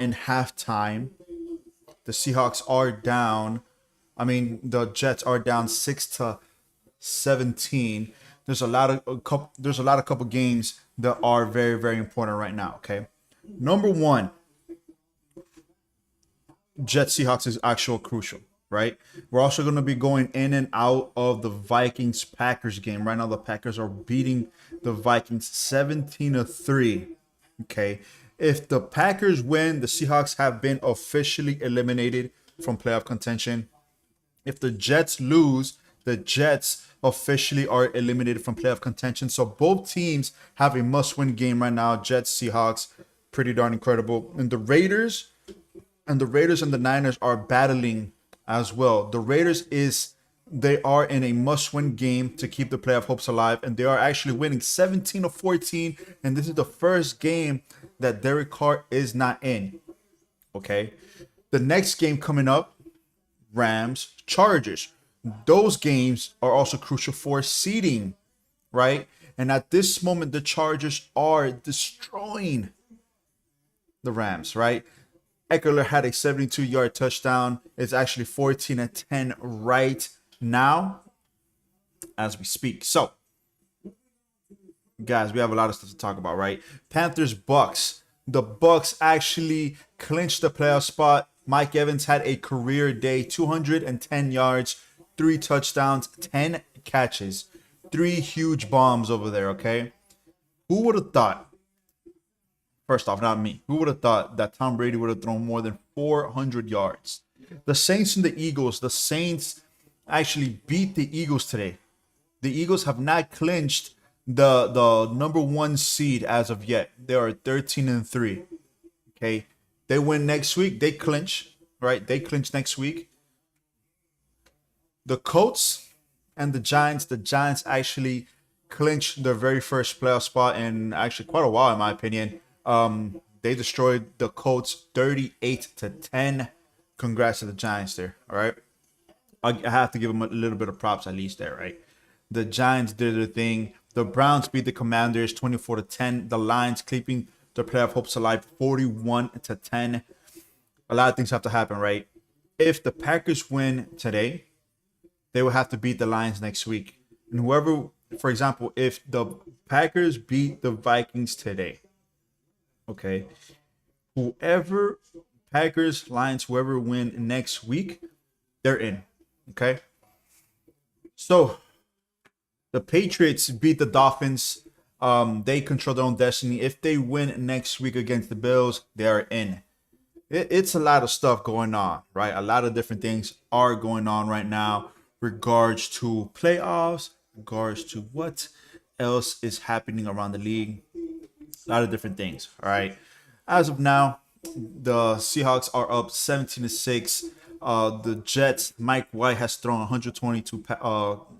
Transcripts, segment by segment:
in halftime. The Seahawks are down. I mean, the Jets are down 6-17. There's a lot of couple games that are very, very important right now. Okay, number one, Jets Seahawks is actual crucial, right? We're also going to be going in and out of the Vikings Packers game. Right now, the Packers are beating the Vikings 17-3. Okay. If the Packers win, the Seahawks have been officially eliminated from playoff contention. If the Jets lose, the Jets officially are eliminated from playoff contention. So both teams have a must-win game right now. Jets, Seahawks, pretty darn incredible. And the Raiders and the Niners are battling as well. They are in a must-win game to keep the playoff hopes alive, and they are actually winning 17-14. And this is the first game that Derek Carr is not in. Okay, the next game coming up, Rams, Chargers. Those games are also crucial for seeding, right? And at this moment, the Chargers are destroying the Rams, right? Eckler had a 72-yard touchdown. It's actually 14-10 right now as we speak. So, guys, we have a lot of stuff to talk about, right? Panthers, Bucks. The Bucks actually clinched the playoff spot. Mike Evans had a career day, 210 yards, 3 touchdowns, 10 catches, 3 huge bombs over there, okay? Who would have thought? First off, not me. Who would have thought that Tom Brady would have thrown more than 400 yards? The Saints and the Eagles. The Saints actually beat the Eagles today. The Eagles have not clinched the number 1 seed as of yet. They are 13-3. Okay. They win next week. They clinch, right? They clinch next week. The Colts and the Giants. The Giants actually clinched their very first playoff spot in actually quite a while, in my opinion. They destroyed the Colts 38-10. Congrats to the Giants there. All right. I have to give them a little bit of props at least there, right? The Giants did their thing. The Browns beat the Commanders 24-10. The Lions keeping their playoff hopes alive 41-10. A lot of things have to happen, right? If the Packers win today, they will have to beat the Lions next week. And whoever, for example, if the Packers beat the Vikings today, okay, whoever, Packers, Lions, whoever win next week, they're in. Okay. So the Patriots beat the Dolphins. They control their own destiny. If they win next week against the Bills, they are in. It's a lot of stuff going on, right? A lot of different things are going on right now, regards to playoffs, regards to what else is happening around the league. A lot of different things. All right. As of now, the Seahawks are up 17-6. The Jets, Mike White has thrown 122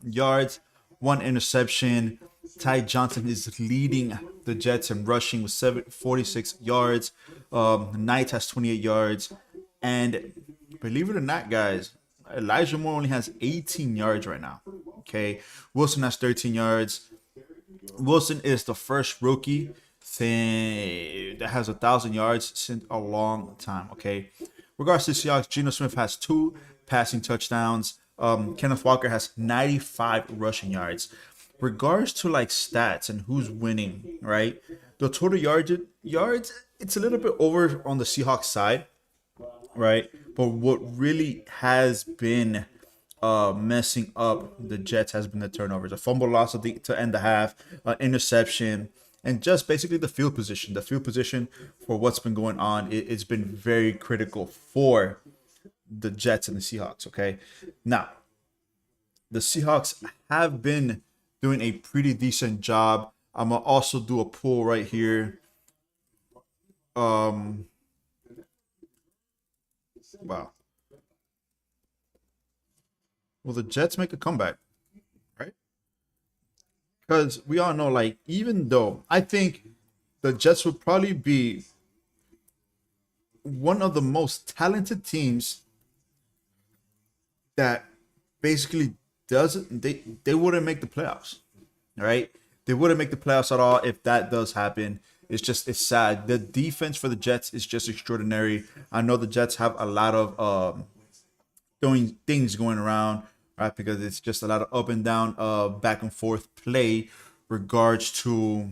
yards, 1 interception. Ty Johnson is leading the Jets in rushing with 46 yards. Knight has 28 yards. And believe it or not, guys, Elijah Moore only has 18 yards right now. Okay. Wilson has 13 yards. Wilson is the first rookie that has 1,000 yards since a long time. Okay. Regards to Seahawks, Geno Smith has 2 passing touchdowns. Kenneth Walker has 95 rushing yards. Regards to like stats and who's winning, right? The total yards, it's a little bit over on the Seahawks side, right? But what really has been messing up the Jets has been the turnovers. A fumble loss to end the half, interception, and just basically the field position. The field position for what's been going on, it's been very critical for the Jets and the Seahawks, okay? Now, the Seahawks have been doing a pretty decent job. I'm going to also do a poll right here. Wow. Will the Jets make a comeback? Right? Because we all know, like, even though I think the Jets would probably be one of the most talented teams that basically doesn't, they wouldn't make the playoffs, right? They wouldn't make the playoffs at all if that does happen. it's sad. The defense for the Jets is just extraordinary. I know the Jets have a lot of doing things going around, right? Because it's just a lot of up and down, back and forth play regards to,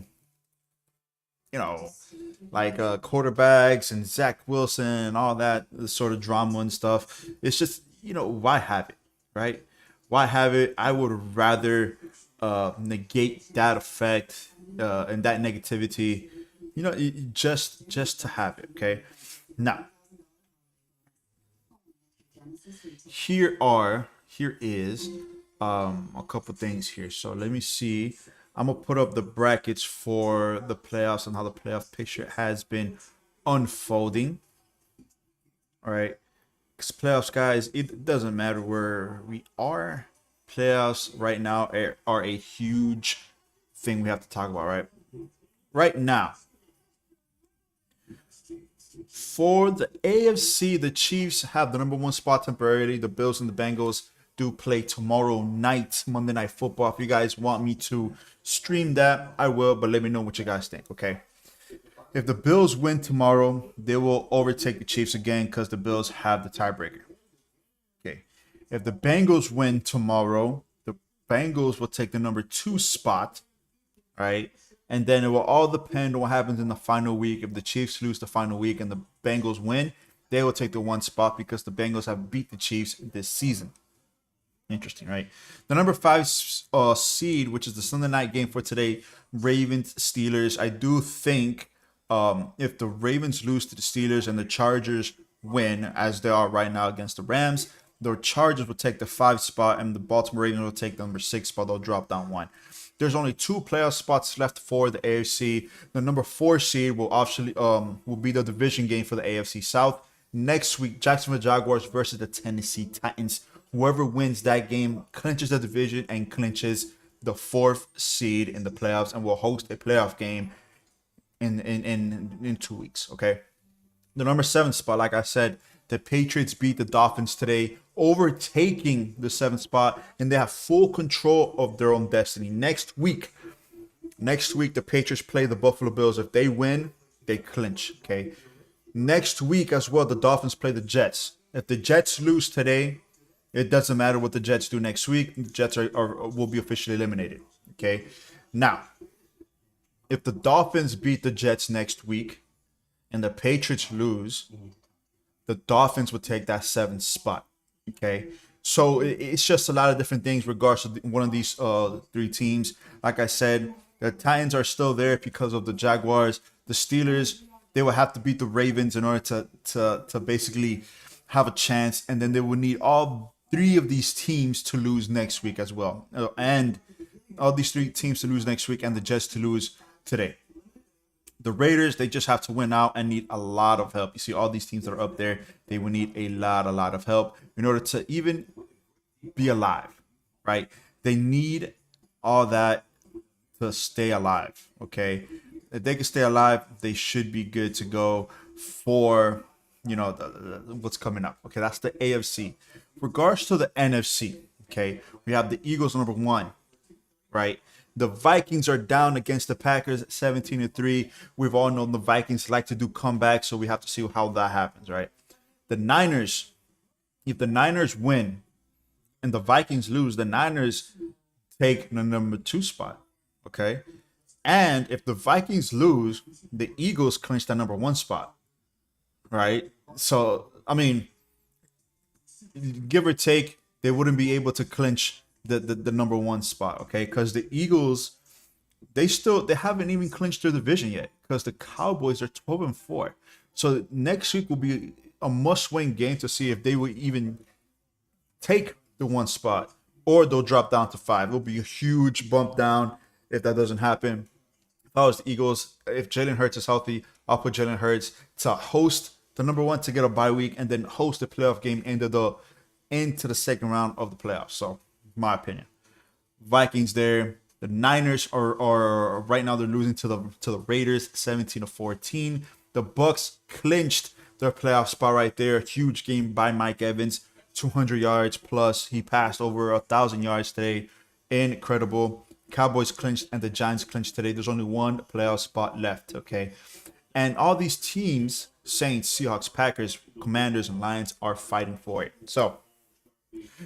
you know, like quarterbacks and Zach Wilson and all that sort of drama and stuff. It's just, why have it, right? Why have it? I would rather negate that effect and that negativity, just to have it. Okay. Now, here is a couple things here. So let me see. I'm gonna put up the brackets for the playoffs and how the playoff picture has been unfolding. All right, because playoffs, guys, it doesn't matter where we are. Playoffs right now are a huge thing we have to talk about. Right now, for the AFC, the Chiefs have the number one spot temporarily. The Bills and the Bengals do play tomorrow night, Monday Night Football. If you guys want me to stream that, I will, but let me know what you guys think, okay? If the Bills win tomorrow, they will overtake the Chiefs again because the Bills have the tiebreaker. Okay. If the Bengals win tomorrow, the Bengals will take the number 2 spot, right? And then it will all depend on what happens in the final week. If the Chiefs lose the final week and the Bengals win, they will take the 1 spot because the Bengals have beat the Chiefs this season. Interesting, right? The number 5 seed, which is the Sunday night game for today, Ravens Steelers. I do think if the Ravens lose to the Steelers and the Chargers win, as they are right now against the Rams, the Chargers will take the 5 spot and the Baltimore Ravens will take the number 6 spot. They'll drop down 1. There's only 2 playoff spots left for the AFC. The number 4 seed will actually will be the division game for the AFC South. Next week, Jacksonville Jaguars versus the Tennessee Titans. Whoever wins that game clinches the division and clinches the 4th seed in the playoffs and will host a playoff game in 2 weeks. Okay. The number 7 spot, like I said, the Patriots beat the Dolphins today, overtaking the 7th spot, and they have full control of their own destiny. Next week, the Patriots play the Buffalo Bills. If they win, they clinch. Okay. Next week as well, the Dolphins play the Jets. If the Jets lose today, it doesn't matter what the Jets do next week. The Jets will be officially eliminated. Okay. Now, if the Dolphins beat the Jets next week and the Patriots lose, the Dolphins would take that 7th spot. Okay. So it's just a lot of different things regards to one of these 3 teams. Like I said, the Titans are still there because of the Jaguars. The Steelers, they will have to beat the Ravens in order to basically have a chance. And then they will need all 3 of these teams to lose next week as well. And all these 3 teams to lose next week and the Jets to lose today. The Raiders, they just have to win out and need a lot of help. You see all these teams that are up there, they will need a lot of help in order to even be alive, right? They need all that to stay alive, okay? If they can stay alive, they should be good to go for, what's coming up. Okay, that's the AFC. Regards to the NFC, okay, we have the Eagles number 1, right? The Vikings are down against the Packers 17-3. We've all known the Vikings like to do comebacks, so we have to see how that happens, right? The Niners, if the Niners win and the Vikings lose, the Niners take the number 2 spot, okay? And if the Vikings lose, the Eagles clinch that number 1 spot, right? So, I mean, give or take, they wouldn't be able to clinch the number 1 spot, okay? Because the Eagles, they haven't even clinched their division yet because the Cowboys are 12-4. So next week will be a must-win game to see if they will even take the 1 spot or they'll drop down to 5. It'll be a huge bump down if that doesn't happen. If I was the Eagles, if Jalen Hurts is healthy, I'll put Jalen Hurts to host the number 1 to get a bye week and then host the playoff game into the 2nd round of the playoffs. So, my opinion. Vikings there. The Niners are right now they're losing to the Raiders 17-14. The Bucks clinched their playoff spot right there. Huge game by Mike Evans, 200 yards plus. He passed over 1,000 yards today. Incredible. Cowboys clinched and the Giants clinched today. There's only one playoff spot left, okay? And all these teams, Saints, Seahawks, Packers, Commanders, and Lions, are fighting for it. So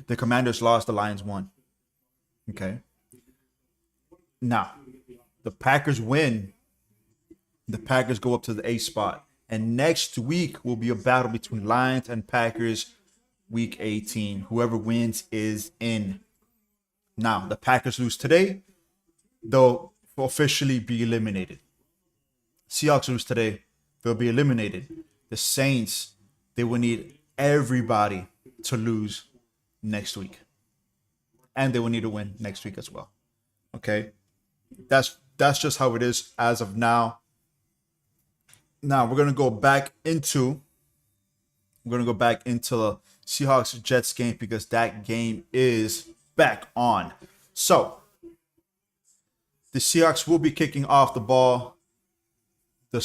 the Commanders lost, the Lions won. Okay. Now, the Packers win. The Packers go up to the 8th spot. And next week will be a battle between Lions and Packers, week 18. Whoever wins is in. Now, the Packers lose today, they'll officially be eliminated. Seahawks lose today, they'll be eliminated. The Saints, they will need everybody to lose next week. And they will need to win next week as well. Okay? That's just how it is as of now. Now we're gonna go back into the Seahawks Jets game because that game is back on. So the Seahawks will be kicking off the ball. The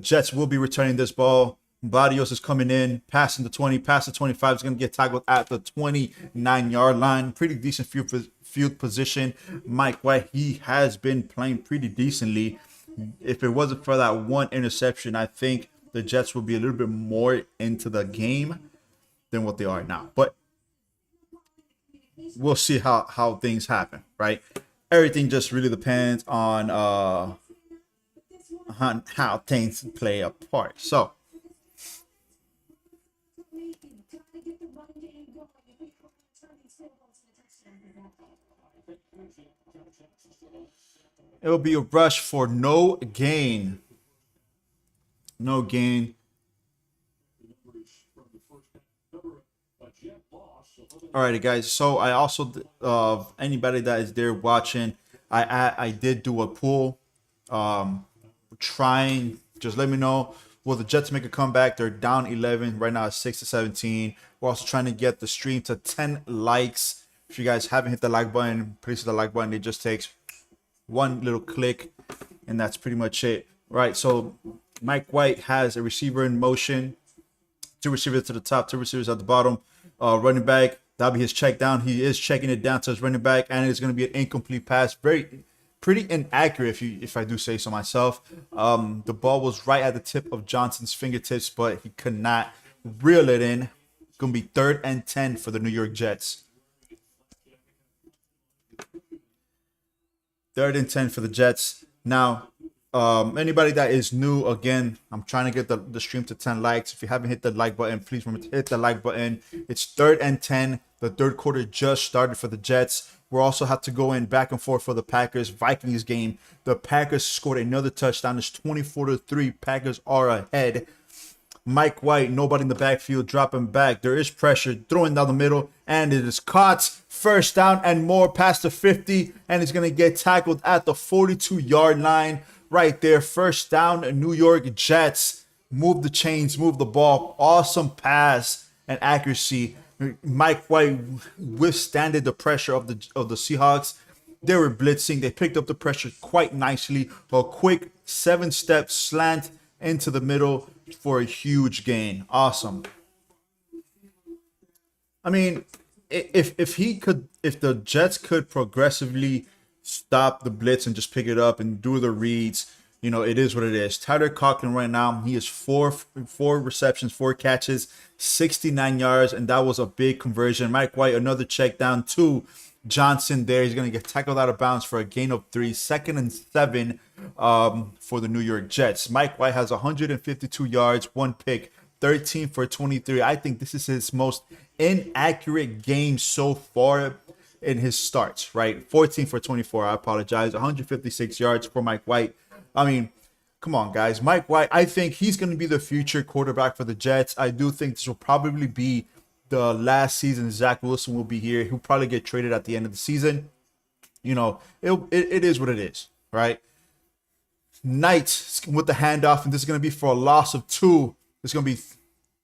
Jets will be returning this ball. Barrios is coming in, passing the 20, past the 25. Is going to get tackled at the 29-yard line. Pretty decent field position. Mike White, he has been playing pretty decently. If it wasn't for that one interception, I think the Jets would be a little bit more into the game than what they are now. But we'll see how things happen, right? Everything just really depends on how things play a part. So it will be a rush for no gain. No gain. Alrighty, guys. So I also, anybody that is there watching, I did do a poll. Just let me know. Will the Jets make a comeback? They're down 11 right now, 6-17. We're also trying to get the stream to 10 likes. If you guys haven't hit the like button, please hit the like button. It just takes one little click, and that's pretty much it. Right. So Mike White has a receiver in motion. 2 receivers to the top, 2 receivers at the bottom. Running back, that'll be his check down. He is checking it down to his running back, and it's going to be an incomplete pass. Pretty inaccurate, if I do say so myself. The ball was right at the tip of Johnson's fingertips, but he could not reel it in. It's going to be 3rd and 10 for the New York Jets. 3rd and 10 for the Jets. Now, anybody that is new, again, I'm trying to get the stream to 10 likes. If you haven't hit the like button, please remember to hit the like button. It's 3rd and 10. The third quarter just started for the Jets. We'll also have to go in back and forth for the Packers-Vikings game. The Packers scored another touchdown. It's 24-3. Packers are ahead. Mike White, nobody in the backfield, dropping back. There is pressure, throwing down the middle, and it is caught. First down and more past the 50, and it's going to get tackled at the 42-yard line. Right there, first down, New York Jets. Move the chains, move the ball. Awesome pass and accuracy. Mike White withstanded the pressure of the Seahawks. They were blitzing. They picked up the pressure quite nicely. A quick 7-step slant into the middle for a huge gain. Awesome. I mean, if the Jets could progressively stop the blitz and just pick it up and do the reads, you know, it is what it is. Tyler Conklin right now, he is four receptions, 4 catches, 69 yards, and that was a big conversion. Mike White, another check down to Johnson there. He's going to get tackled out of bounds for a gain of 3. 2nd and 7 for the New York Jets. Mike White has 152 yards, 1 pick, 13 for 23. I think this is his most inaccurate game so far in his starts, right? 14 for 24. I apologize. 156 yards for Mike White. I mean, come on, guys. Mike White, I think he's going to be the future quarterback for the Jets. I do think this will probably be the last season Zach Wilson will be here. He'll probably get traded at the end of the season. You know, it is what it is, right? Knight with the handoff, and this is going to be for a loss of 2. It's going to be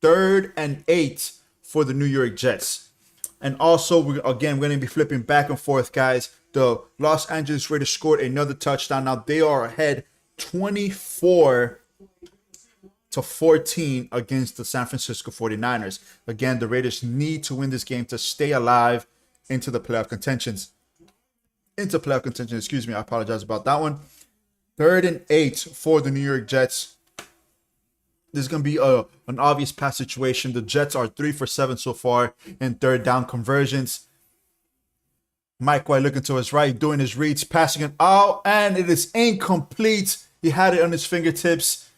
3rd and 8 for the New York Jets. And also, we're going to be flipping back and forth, guys. The Los Angeles Raiders scored another touchdown. Now they are ahead 24-14 against the San Francisco 49ers. Again, the Raiders need to win this game to stay alive into the playoff contentions. into playoff contention. Excuse me, I apologize about that one. 3rd and 8 for the New York Jets. This is going to be an obvious pass situation. The Jets are 3 for 7 so far in third down conversions. Mike White looking to his right, doing his reads, passing it out, and it is incomplete. He had it on his fingertips.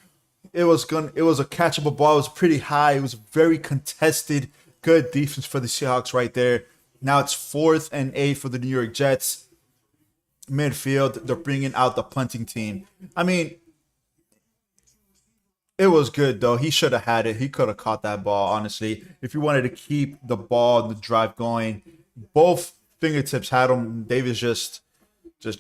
It was a catchable ball. It was pretty high. It was very contested. Good defense for the Seahawks right there. Now it's 4th and 8 for the New York Jets. Midfield, they're bringing out the punting team. I mean, it was good though. He should have had it. He could have caught that ball, honestly. If you wanted to keep the ball and the drive going, both fingertips had him. Davis just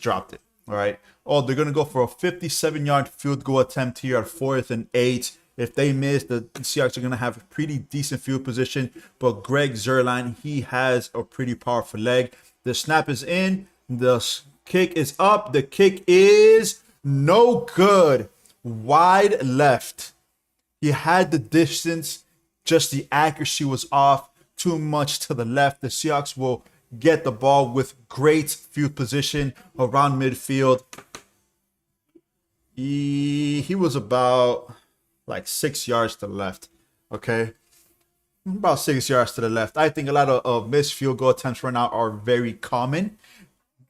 dropped it. All right. Oh, they're gonna go for a 57-yard field goal attempt here at 4th and 8. If they miss, the Seahawks are gonna have a pretty decent field position. But Greg Zuerlein, he has a pretty powerful leg. The snap is in. The kick is up. The kick is no good. Wide left. He had the distance, just the accuracy was off. Too much to the left. The Seahawks will get the ball with great field position around midfield. He was about like 6 yards to the left. Okay. About 6 yards to the left. I think a lot of missed field goal attempts right now are very common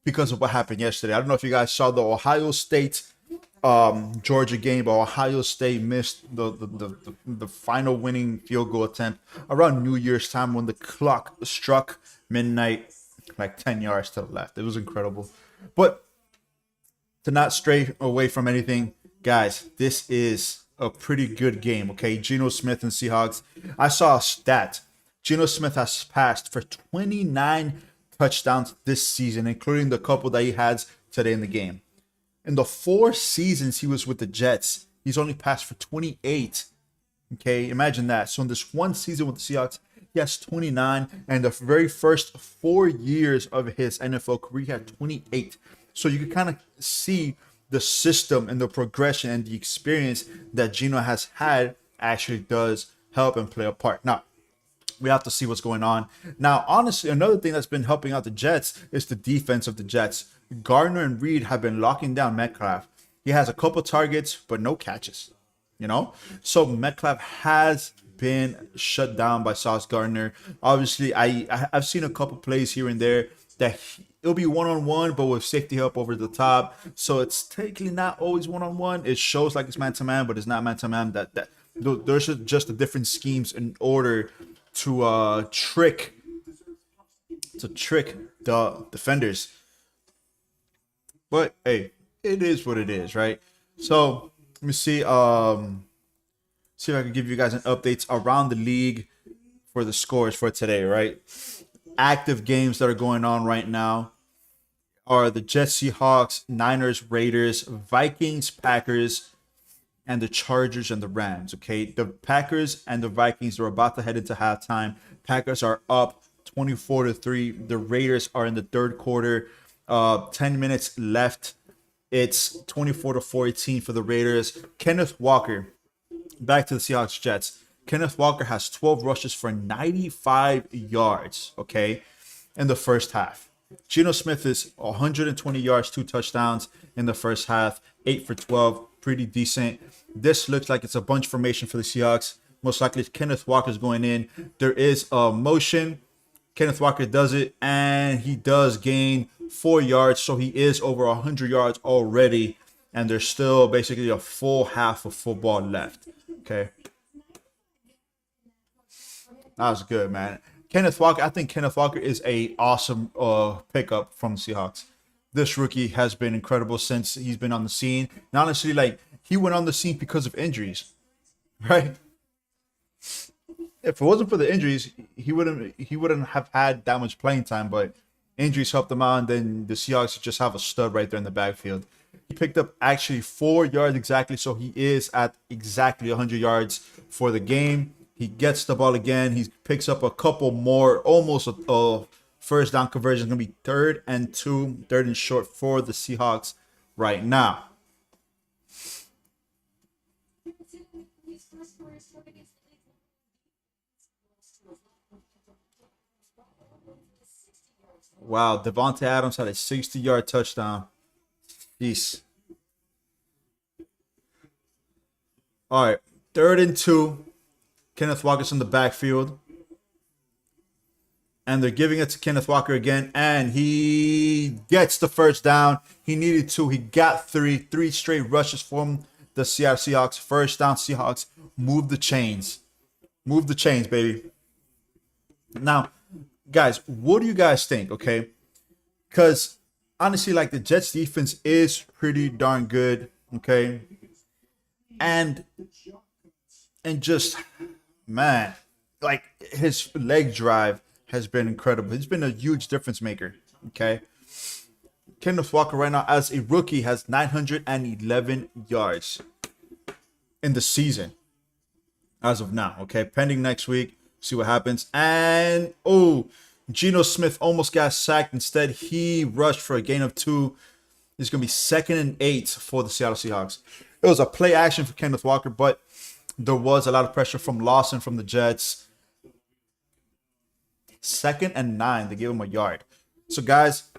because of what happened yesterday. I don't know if you guys saw the Ohio State Georgia game, but Ohio State missed the final winning field goal attempt around New Year's time when the clock struck midnight, like 10 yards to the left. It was incredible. But to not stray away from anything, guys, this is a pretty good game, okay? Geno Smith and Seahawks. I saw a stat. Geno Smith has passed for 29 touchdowns this season, including the couple that he has today in the game. In the 4 seasons he was with the Jets, he's only passed for 28. Okay, imagine that. So in this one season with the Seahawks, he has 29. And the very first 4 years of his NFL career, he had 28. So you can kind of see the system and the progression and the experience that Geno has had actually does help and play a part. Now, we have to see what's going on. Now, honestly, another thing that's been helping out the Jets is the defense of the Jets. Gardner and Reed have been locking down Metcalf. He has a couple targets, but no catches, you know? So Metcalf has been shut down by Sauce Gardner. Obviously, I've seen a couple plays here and there that it'll be one-on-one, but with safety help over the top. So it's technically not always one-on-one. It shows like it's man-to-man, but it's not man-to-man. There's just the different schemes in order to trick the defenders. But hey, it is what it is, right? So let me see. See if I can give you guys an updates around the league for the scores for today, right? Active games that are going on right now are the Jets, Seahawks, Niners, Raiders, Vikings, Packers, and the Chargers and the Rams. Okay, the Packers and the Vikings are about to head into halftime. Packers are up 24-3. The Raiders are in the third quarter. 10 minutes left. It's 24-14 for the Raiders. Kenneth Walker, back to the Seahawks Jets. Kenneth Walker has 12 rushes for 95 yards, okay, in the first half. Geno Smith is 120 yards, 2 touchdowns in the first half, 8 for 12, pretty decent. This looks like it's a bunch formation for the Seahawks. Most likely Kenneth Walker's going in. There is a motion. Kenneth Walker does it, and he does gain 4 yards, so he is over 100 yards already, and there's still basically a full half of football left, okay? That was good, man. Kenneth Walker, I think Kenneth Walker is a awesome pickup from the Seahawks. This rookie has been incredible since he's been on the scene. And honestly, like, he went on the scene because of injuries, right? If it wasn't for the injuries, he wouldn't have had that much playing time, but injuries helped him out, and then the Seahawks just have a stud right there in the backfield. He picked up actually 4 yards exactly, so he is at exactly 100 yards for the game. He gets the ball again. He picks up a couple more, almost a first down conversion. It's going to be 3rd and 2, 3rd and short for the Seahawks right now. Wow, Devontae Adams had a 60-yard touchdown. Jeez. All right, 3rd and 2. Kenneth Walker's in the backfield. And they're giving it to Kenneth Walker again. And he gets the first down. He needed 2. He got 3. 3 straight rushes from the Seattle Seahawks. First down, Seahawks. Move the chains. Move the chains, baby. Now, guys, what do you guys think, okay? Because, honestly, like, the Jets defense is pretty darn good, okay? And just, man, like, his leg drive has been incredible. He's been a huge difference maker, okay? Kenneth Walker right now, as a rookie, has 911 yards in the season as of now, okay? Pending next week, see what happens. And, oh, Geno Smith almost got sacked. Instead, he rushed for a gain of 2. It's going to be 2nd and 8 for the Seattle Seahawks. It was a play action for Kenneth Walker, but there was a lot of pressure from Lawson from the Jets. 2nd and 9. They gave him a yard. So, guys,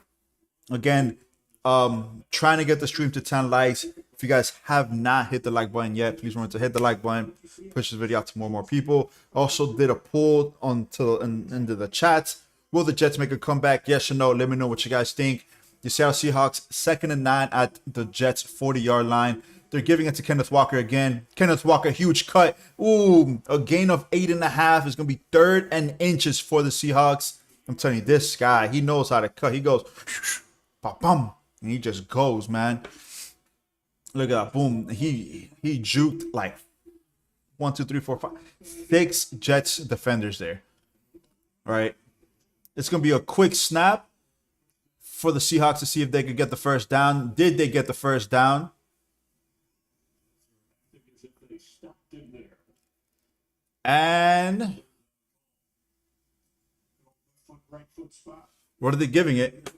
again, trying to get the stream to 10 likes. If you guys have not hit the like button yet, please remember to hit the like button. Push this video out to more and more people. Also did a poll into the chat. Will the Jets make a comeback? Yes or no? Let me know what you guys think. The Seattle Seahawks, 2nd and 9 at the Jets' 40-yard line. They're giving it to Kenneth Walker again. Kenneth Walker, huge cut. Ooh, a gain of 8.5 is going to be 3rd and inches for the Seahawks. I'm telling you, this guy, he knows how to cut. He goes, bam, and he just goes, man. Look at that, boom. He juked like 1, 2, 3, 4, 5, 6 Jets defenders there. All right. It's going to be a quick snap for the Seahawks to see if they could get the first down. Did they get the first down? And what are they giving it?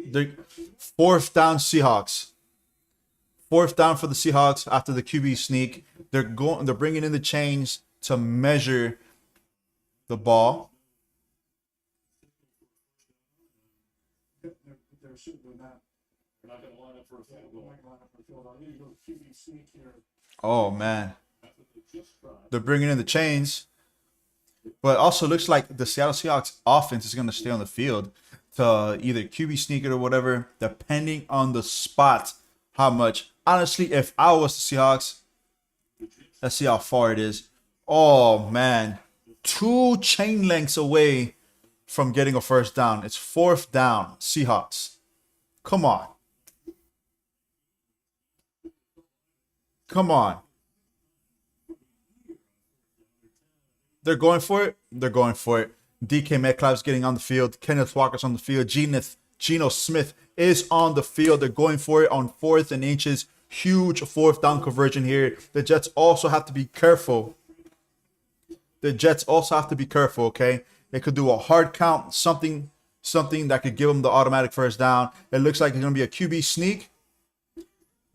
They're 4th down Seahawks. 4th down for the Seahawks after the QB sneak. They're bringing in the chains to measure the ball. Oh man, they're bringing in the chains, but it also looks like the Seattle Seahawks offense is going to stay on the field to either QB sneak it or whatever, depending on the spot. How much? Honestly, if I was the Seahawks, let's see how far it is. Oh man, 2 chain lengths away from getting a first down. It's 4th down, Seahawks. Come on. Come on. They're going for it. They're going for it. DK Metcalf's getting on the field. Kenneth Walker's on the field. Geno Smith is on the field. They're going for it on 4th and inches. Huge 4th down conversion here. The Jets also have to be careful. Okay? They could do a hard count, something that could give them the automatic first down. It looks like it's going to be a QB sneak.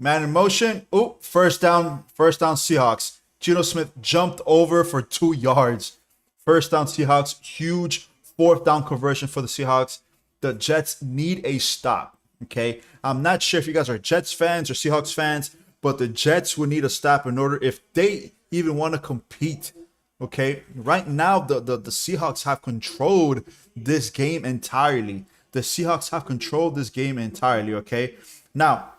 Man in motion. Oh, first down Seahawks. Geno Smith jumped over for 2 yards. First down Seahawks. Huge 4th down conversion for the Seahawks. The Jets need a stop. Okay. I'm not sure if you guys are Jets fans or Seahawks fans, but the Jets would need a stop in order if they even want to compete. Okay. Right now, the Seahawks have controlled this game entirely. Okay. Now,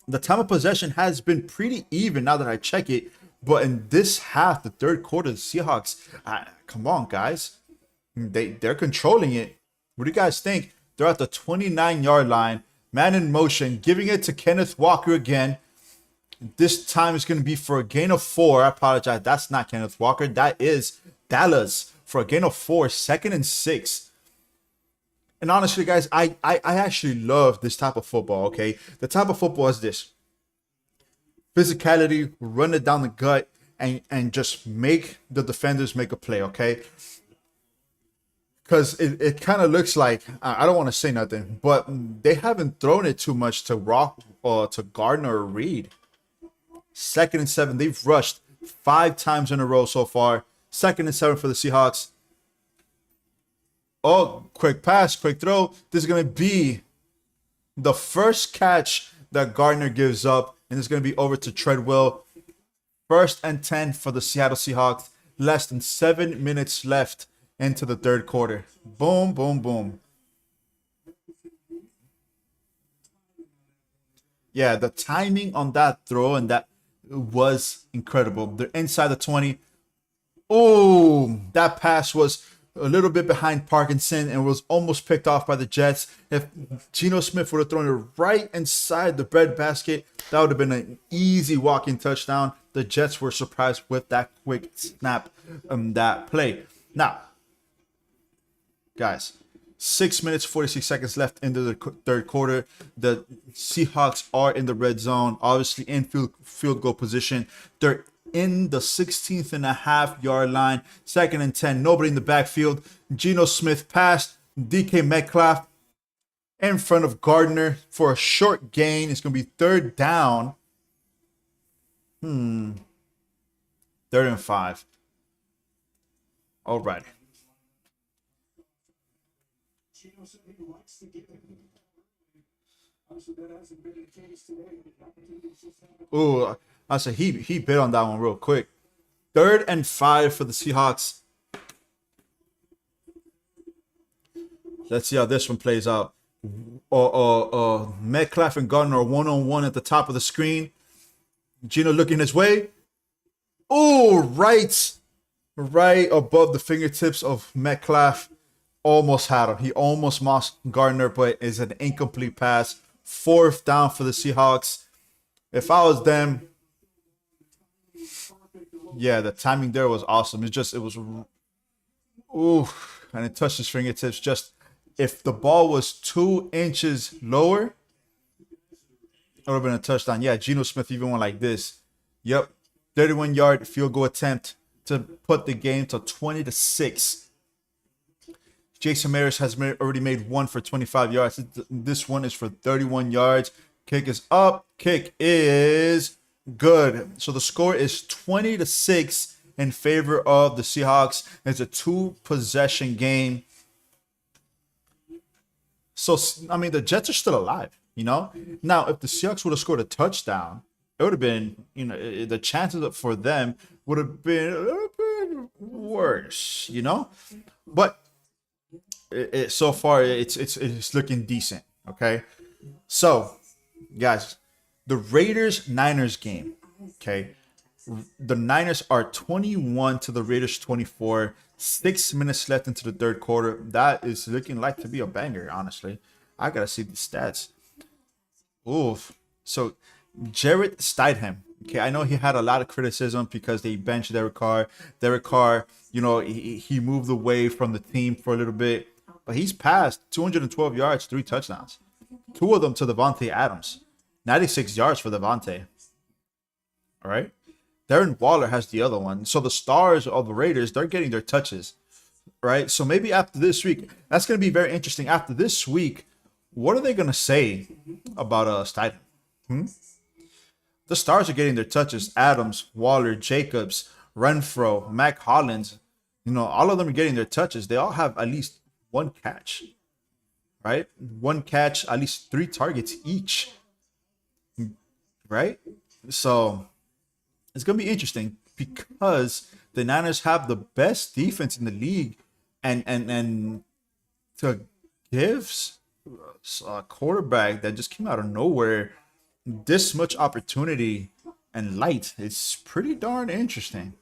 the time of possession has been pretty even now that I check it. But in this half, the 3rd quarter, the Seahawks, come on, guys. They're controlling it. What do you guys think? They're at the 29-yard line. Man in motion, giving it to Kenneth Walker again. This time it's going to be for a gain of 4. I apologize. That's not Kenneth Walker. That is Dallas for a gain of 4. 2nd and 6. And honestly, guys, I actually love this type of football, okay? The type of football is this. Physicality, run it down the gut, and just make the defenders make a play, okay? Because it kind of looks like, I don't want to say nothing, but they haven't thrown it too much to Rock or to Gardner or Reed. 2nd and 7. They've rushed 5 times in a row so far. 2nd and 7 for the Seahawks. Oh, quick pass, quick throw. This is going to be the first catch that Gardner gives up, and it's going to be over to Treadwell. 1st and 10 for the Seattle Seahawks. Less than 7 minutes left into the third quarter. Boom, boom, boom. Yeah, the timing on that throw and that was incredible. They're inside the 20. Oh, that pass was a little bit behind Parkinson and was almost picked off by the Jets. If Geno Smith would have thrown it right inside the breadbasket, that would have been an easy walking touchdown. The Jets were surprised with that quick snap, that play. Now, guys, 6 minutes, 46 seconds left into the third quarter. The Seahawks are in the red zone, obviously in field goal position. They're in the 16.5-yard line. 2nd and 10, nobody in the backfield. Geno Smith passed. DK Metcalf in front of Gardner for a short gain. It's going to be 3rd down. 3rd and 5. All right. Ooh, I said he bit on that one real quick. 3rd and 5 for the Seahawks. Let's see how this one plays out. Metcalf and Gardner are one-on-one at the top of the screen. Geno looking his way. Oh, right above the fingertips of Metcalf. Almost had him. He almost lost Gardner, but it's an incomplete pass. 4th down for the Seahawks. If I was them, yeah, the timing there was awesome. It was, ooh, and it touched his fingertips. Just if the ball was 2 inches lower, it would have been a touchdown. Yeah, Geno Smith even went like this. Yep, 31-yard field goal attempt to put the game to 20-6. Jason Maris has already made one for 25 yards. This one is for 31 yards. Kick is up. Kick is good. So the score is 20-6 in favor of the Seahawks. It's a 2-possession game. So, I mean, the Jets are still alive, you know? Now, if the Seahawks would have scored a touchdown, it would have been, you know, the chances for them would have been a little bit worse, you know? But so far, it's looking decent, okay? So, guys, the Raiders-Niners game, okay? The Niners are 21 to the Raiders 24. 6 minutes left into the third quarter. That is looking like to be a banger, honestly. I got to see the stats. Oof. So, Jarrett Stidham. Okay, I know he had a lot of criticism because they benched Derek Carr. Derek Carr, you know, he moved away from the team for a little bit. But he's passed 212 yards, 3 touchdowns. 2 of them to Devontae Adams. 96 yards for Devontae. All right. Darren Waller has the other one. So the stars of the Raiders, they're getting their touches. Right. So maybe after this week, that's going to be very interesting. After this week, what are they going to say about Stidham? The stars are getting their touches. Adams, Waller, Jacobs, Renfro, Mac Hollins. You know, all of them are getting their touches. They all have at least 1 catch. Right? 1 catch, at least 3 targets each. Right? So it's going to be interesting because the Niners have the best defense in the league, and to give a quarterback that just came out of nowhere this much opportunity and light, it's pretty darn interesting.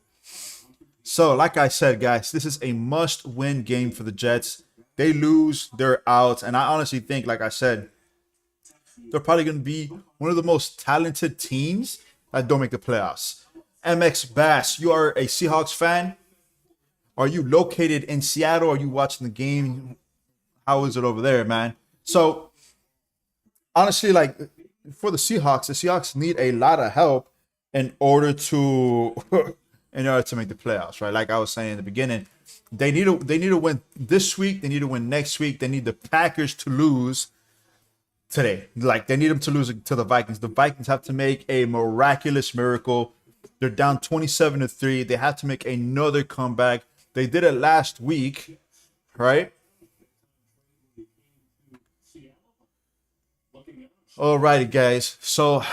So, like I said, guys, this is a must-win game for the Jets. They lose, they're out, and I honestly think, like I said, they're probably going to be one of the most talented teams that don't make the playoffs. MX Bass, you are a Seahawks fan. Are you located in Seattle? Are you watching the game? How is it over there, man? So, honestly, like, for the Seahawks need a lot of help in order to make the playoffs, right? Like I was saying in the beginning, they need to win this week. They need to win next week. They need the Packers to lose today. Like, they need them to lose to the Vikings. The Vikings have to make a miraculous miracle. They're down 27-3. They have to make another comeback. They did it last week, right? Alrighty, guys. So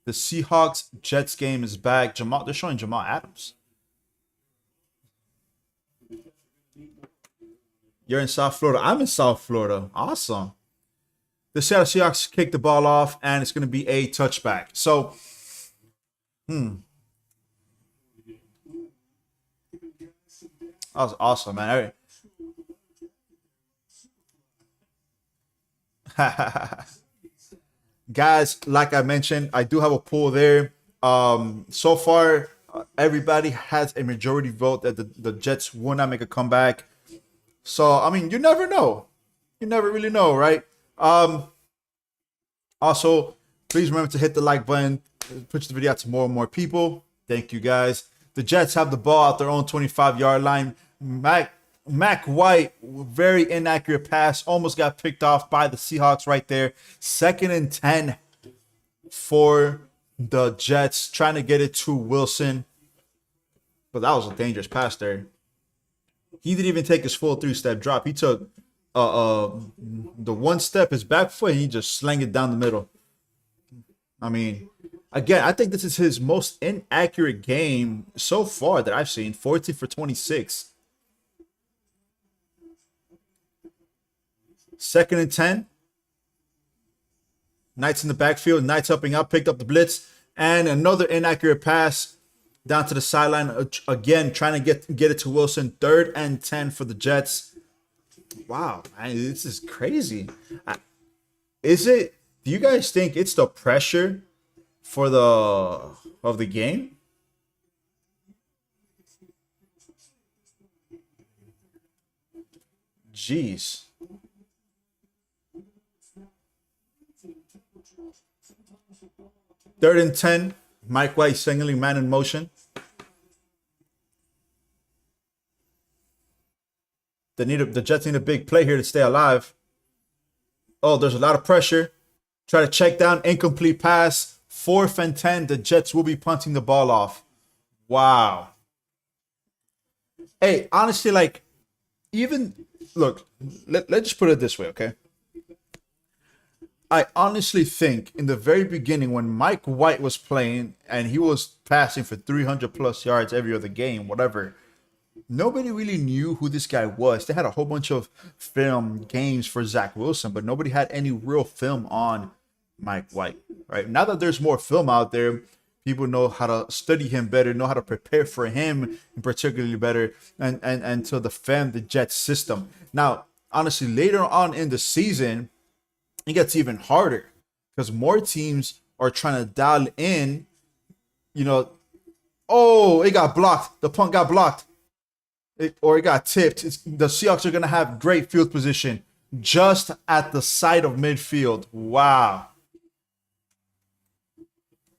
the Seahawks Jets game is back. They're showing Jamal Adams. You're in South Florida. I'm in South Florida. Awesome. The Seattle Seahawks kick the ball off, and it's going to be a touchback. So, that was awesome, man. Guys, like I mentioned, I do have a poll there. So far, everybody has a majority vote that the Jets will not make a comeback. So, I mean, you never know. You never really know, right? Also, please remember to hit the like button, push the video out to more and more people. Thank you, guys. The Jets have the ball at their own 25-yard line. Mac White, very inaccurate pass, almost got picked off by the Seahawks right there. 2nd and 10 for the Jets, trying to get it to Wilson. But that was a dangerous pass there. He didn't even take his full 3-step drop. He took the one step, his back foot, and he just slang it down the middle. I mean, again, I think this is his most inaccurate game so far that I've seen. 14 for 26. 2nd and 10. Knight's in the backfield. Knight's helping out. Picked up the blitz. And another inaccurate pass down to the sideline. Again, trying to get it to Wilson. 3rd and 10 for the Jets. Wow, man, this is crazy. Is it? Do you guys think it's the pressure for the game? Jeez. 3rd and 10. Mike White signaling man in motion. The Jets need a big play here to stay alive. Oh, there's a lot of pressure. Try to check down. Incomplete pass. 4th and 10. The Jets will be punting the ball off. Wow. Hey, honestly, like, even, look, let's just put it this way, okay? I honestly think in the very beginning when Mike White was playing and he was passing for 300 plus yards every other game, whatever, nobody really knew who this guy was. They had a whole bunch of film games for Zach Wilson, but nobody had any real film on Mike White, right? Now that there's more film out there, people know how to study him better, know how to prepare for him particularly better, and to defend the Jets system. Now, honestly, later on in the season, it gets even harder because more teams are trying to dial in, oh, it got blocked. The punt got blocked. It got tipped. The Seahawks are going to have great field position just at the side of midfield. Wow.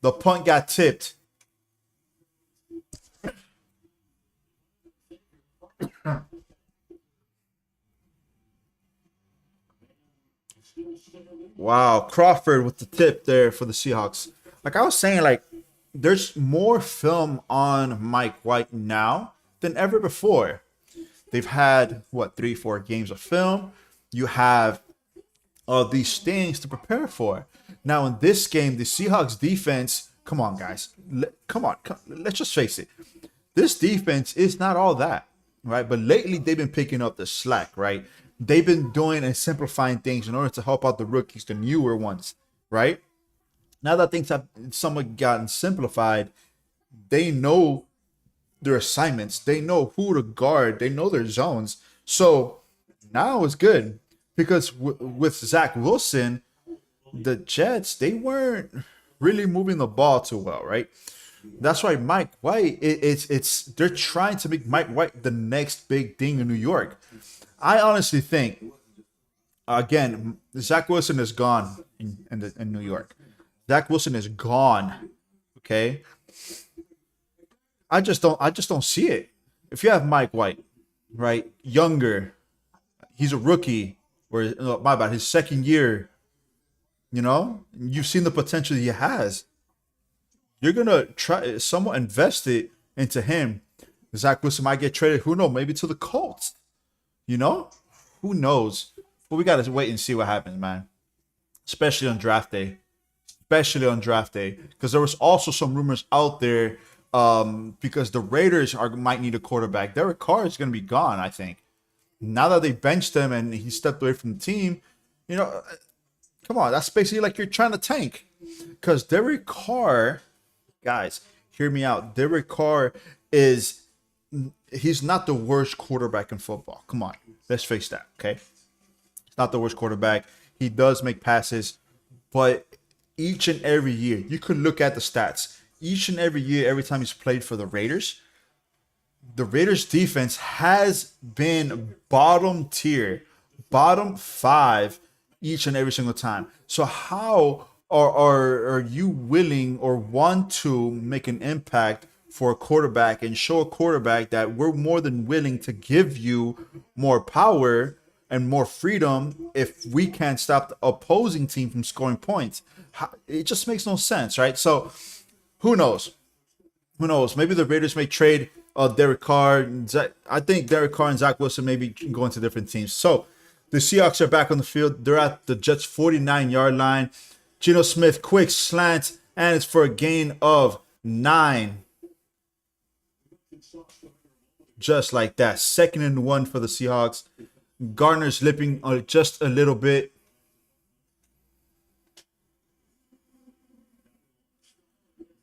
The punt got tipped. Wow, Crawford with the tip there for the Seahawks. Like I was saying, like there's more film on Mike White now than ever before. They've had what 3-4 games of film. You have these things to prepare for. Now in this game, the Seahawks defense. Come on, guys. Come on. Let's just face it. This defense is not all that, right? But lately they've been picking up the slack, right? They've been doing and simplifying things in order to help out the rookies, the newer ones, right? Now that things have somewhat gotten simplified, they know their assignments. They know who to guard. They know their zones. So now it's good because with Zach Wilson, the Jets, they weren't really moving the ball too well, right? That's why Mike White, they're trying to make Mike White the next big thing in New York. I honestly think, again, Zach Wilson is gone in New York. Zach Wilson is gone. Okay, I just don't see it. If you have Mike White, right, younger, he's a rookie, or my bad, his 2nd year. You've seen the potential he has. You're gonna try somewhat invest it into him. Zach Wilson might get traded. Who knows? Maybe to the Colts. Who knows? But we gotta wait and see what happens, man. especially on draft day. Especially on draft day, because there was also some rumors out there because the Raiders might need a quarterback. Derek Carr is going to be gone, I think. Now that they benched him and he stepped away from the team, you know, come on, that's basically like you're trying to tank. Because Derek Carr, guys, hear me out. Derek Carr he's not the worst quarterback in football. Come on, let's face that, okay? He's not the worst quarterback. He does make passes, but each and every year, you could look at the stats. Each and every year, every time he's played for the Raiders defense has been bottom tier, bottom 5 each and every single time. So how are you willing or want to make an impact for a quarterback and show a quarterback that we're more than willing to give you more power and more freedom if we can't stop the opposing team from scoring points? It just makes no sense, right? So who knows? Who knows? Maybe the Raiders may trade Derek Carr. I think Derek Carr and Zach Wilson maybe can go into different teams. So the Seahawks are back on the field. They're at the Jets' 49-yard line. Geno Smith, quick slant, and it's for a gain of 9. Just like that. 2nd and 1 for the Seahawks. Gardner's limping just a little bit.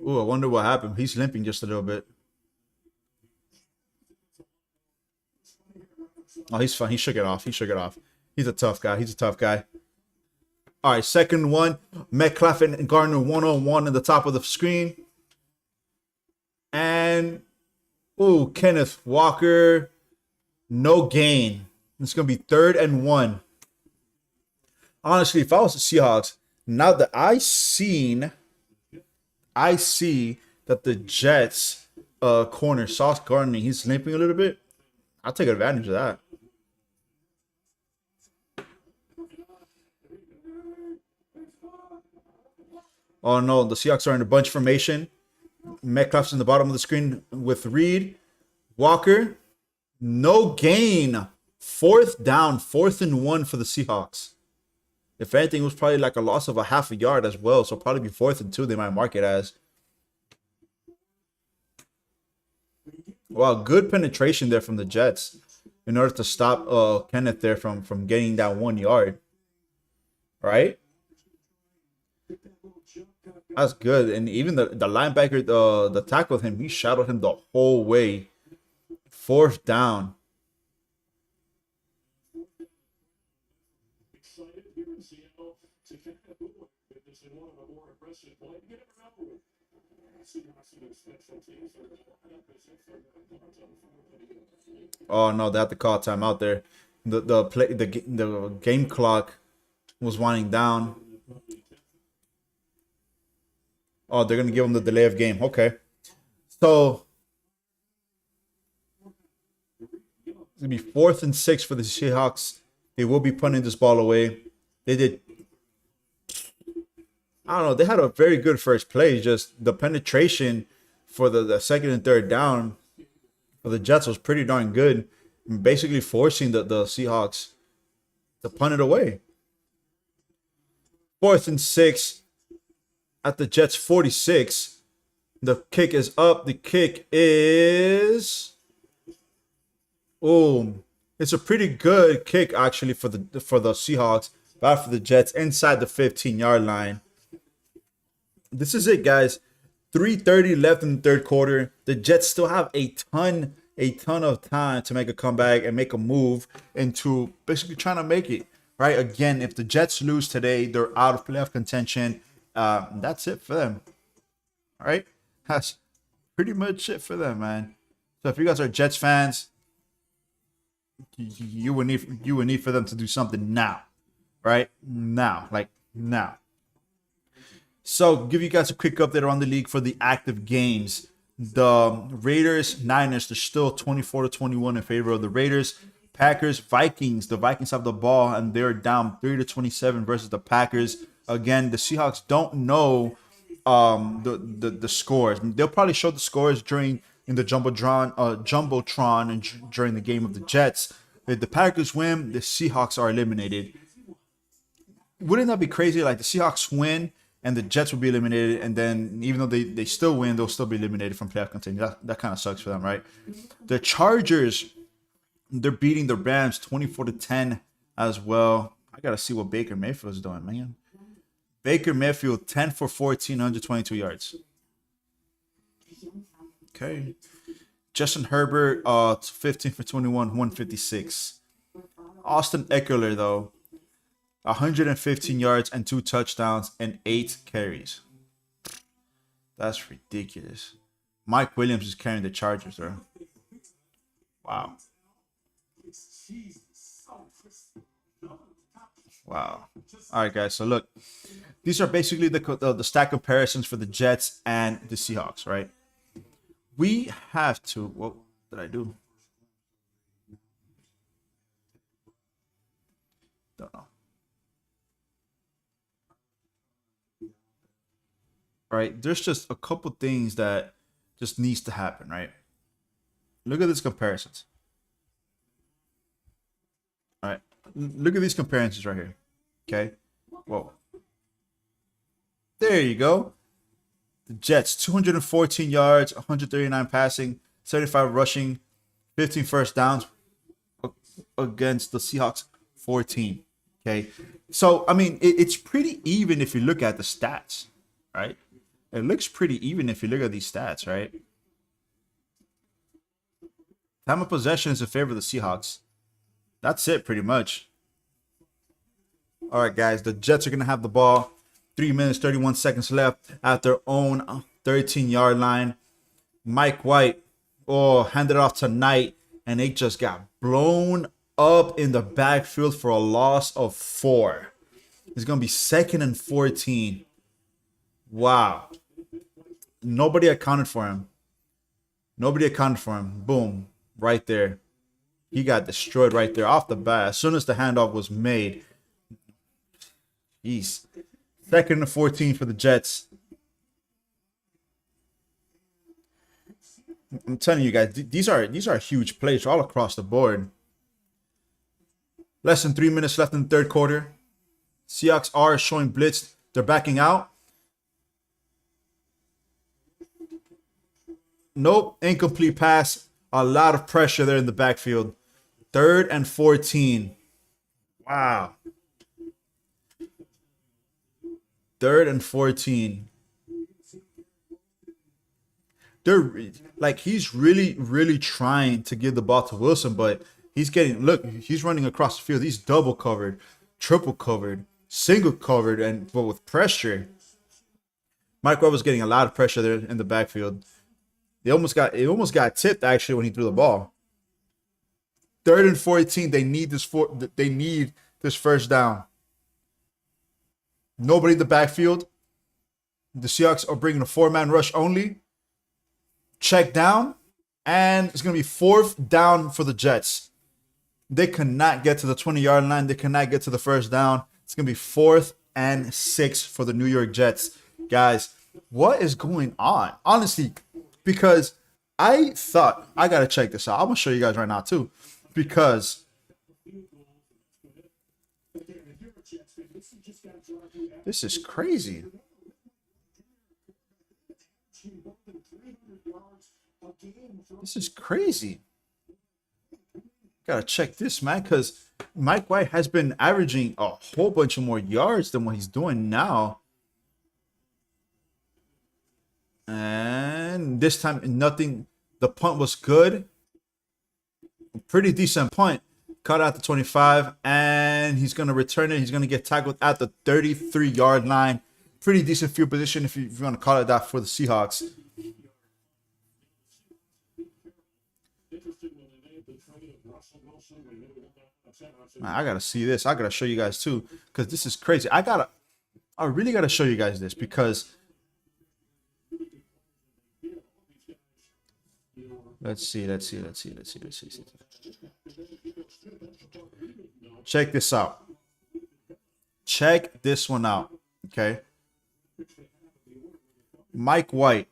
Ooh, I wonder what happened. He's limping just a little bit. Oh, he's fine. He shook it off. He's a tough guy. All right, 2nd and 1. Metcalf and Gardner one-on-one in the top of the screen. And, ooh, Kenneth Walker. No gain. It's going to be 3rd and 1. Honestly, if I was the Seahawks, now that I see that the Jets corner, Sauce Gardner, he's limping a little bit. I'll take advantage of that. Oh no, the Seahawks are in a bunch formation. Metcalf's in the bottom of the screen with Reed. Walker, no gain. 4th down, 4th and 1 for the Seahawks. If anything, it was probably like a loss of a half a yard as well. So probably be 4th and 2, they might mark it as. Wow, good penetration there from the Jets in order to stop Kenneth there from getting that 1 yard. Right? That's good. And even the linebacker, the tackled him, he shadowed him the whole way. 4th down. Oh no, they have to call a timeout there. The game clock was winding down. Oh, they're gonna give him the delay of game. Okay, so it's gonna be 4th and 6 for the Seahawks. They will be punting this ball away. They did. I don't know. They had a very good first play. Just the penetration for the 2nd and 3rd down for the Jets was pretty darn good. Basically forcing the Seahawks to punt it away. 4th and 6 at the Jets 46. The kick is up. The kick is... Oh, it's a pretty good kick actually for the Seahawks. Bad for the Jets inside the 15-yard line. This is it, guys. 3:30 left in the 3rd quarter. The Jets still have a ton of time to make a comeback and make a move into basically trying to make it. Right? Again, if the Jets lose today, they're out of playoff contention. That's it for them. All right? That's pretty much it for them, man. So if you guys are Jets fans, you would need for them to do something now. Right? Now. So, give you guys a quick update around the league for the active games. The Raiders, Niners, they're still 24-21 in favor of the Raiders. Packers, Vikings. The Vikings have the ball and they're down 30-27 versus the Packers. Again, the Seahawks don't know the scores. They'll probably show the scores in the Jumbotron and during the game of the Jets. If the Packers win, the Seahawks are eliminated. wouldn't that be crazy? Like the Seahawks win and the Jets will be eliminated, and then even though they still win, they'll still be eliminated from playoff contention. That kind of sucks for them, right? The Chargers, they're beating the Rams 24-10 as well. I gotta see what Baker Mayfield's doing, man. Baker Mayfield 10 for 14, 122 yards. Okay. Justin Herbert, 15 for 21, 156. Austin Eckler, though, 115 yards and 2 touchdowns and 8 carries. That's ridiculous. Mike Williams is carrying the Chargers, though. Wow. Wow. All right, guys. So look, these are basically the stat comparisons for the Jets and the Seahawks, right? We have to. What did I do? Don't know. Right? There's just a couple things that just needs to happen, right? Look at these comparisons. All right. Look at these comparisons right here. Okay. Whoa. There you go. The Jets, 214 yards, 139 passing, 75 rushing, 15 first downs against the Seahawks, 14. Okay. So, I mean, it's pretty even if you look at the stats, right? It looks pretty even if you look at these stats, right? Time of possession is in favor of the Seahawks. That's it, pretty much. All right, guys. The Jets are going to have the ball. 3 minutes, 31 seconds left at their own 13-yard line. Mike White, handed off tonight, and they just got blown up in the backfield for a loss of 4. It's going to be 2nd and 14. Wow. Nobody accounted for him. Boom. Right there. He got destroyed right there off the bat. As soon as the handoff was made. Jeez. 2nd and 14 for the Jets. I'm telling you guys, these are huge plays all across the board. Less than 3 minutes left in the third quarter. Seahawks are showing blitz. They're backing out. Nope, incomplete pass. A lot of pressure there in the backfield. 3rd and 14. Wow. 3rd and 14. They're like, he's really trying to give the ball to Wilson, but he's running across the field. He's double covered, triple covered, single covered, but with pressure. Mike White was getting a lot of pressure there in the backfield. It almost got tipped actually when he threw the ball. 3rd and 14. They need this first down. Nobody in the backfield. The Seahawks are bringing a 4-man rush only. Check down. And it's going to be 4th down for the Jets. They cannot get to the 20-yard line. They cannot get to the first down. It's going to be 4th and 6 for the New York Jets. Guys, what is going on? Honestly, because I thought, I got to check this out. I'm going to show you guys right now too. Because this is crazy. This is crazy. Gotta check this, man, because Mike White has been averaging a whole bunch of more yards than what he's doing now. And this time, nothing. The punt was good. Pretty decent punt. Cut out the 25, and he's going to return it. He's going to get tackled at the 33-yard line. Pretty decent field position, if you want to call it that, for the Seahawks. Man, I got to see this. I got to show you guys, too, because this is crazy. I really got to show you guys this, because let's see. Check this out. Check this one out. Okay. Mike White,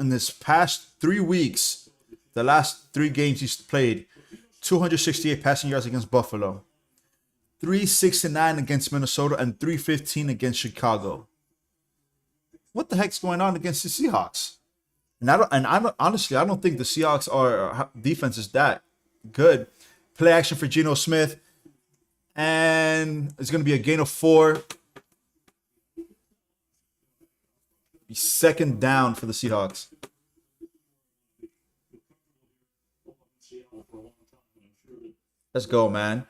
in this past 3 weeks, the last 3 games he's played, 268 passing yards against Buffalo. 369 against Minnesota, and 315 against Chicago. What the heck's going on against the Seahawks? Honestly, I don't think the Seahawks defense is that good. Play action for Geno Smith, and it's going to be a gain of 4. Second down for the Seahawks. Let's go, man.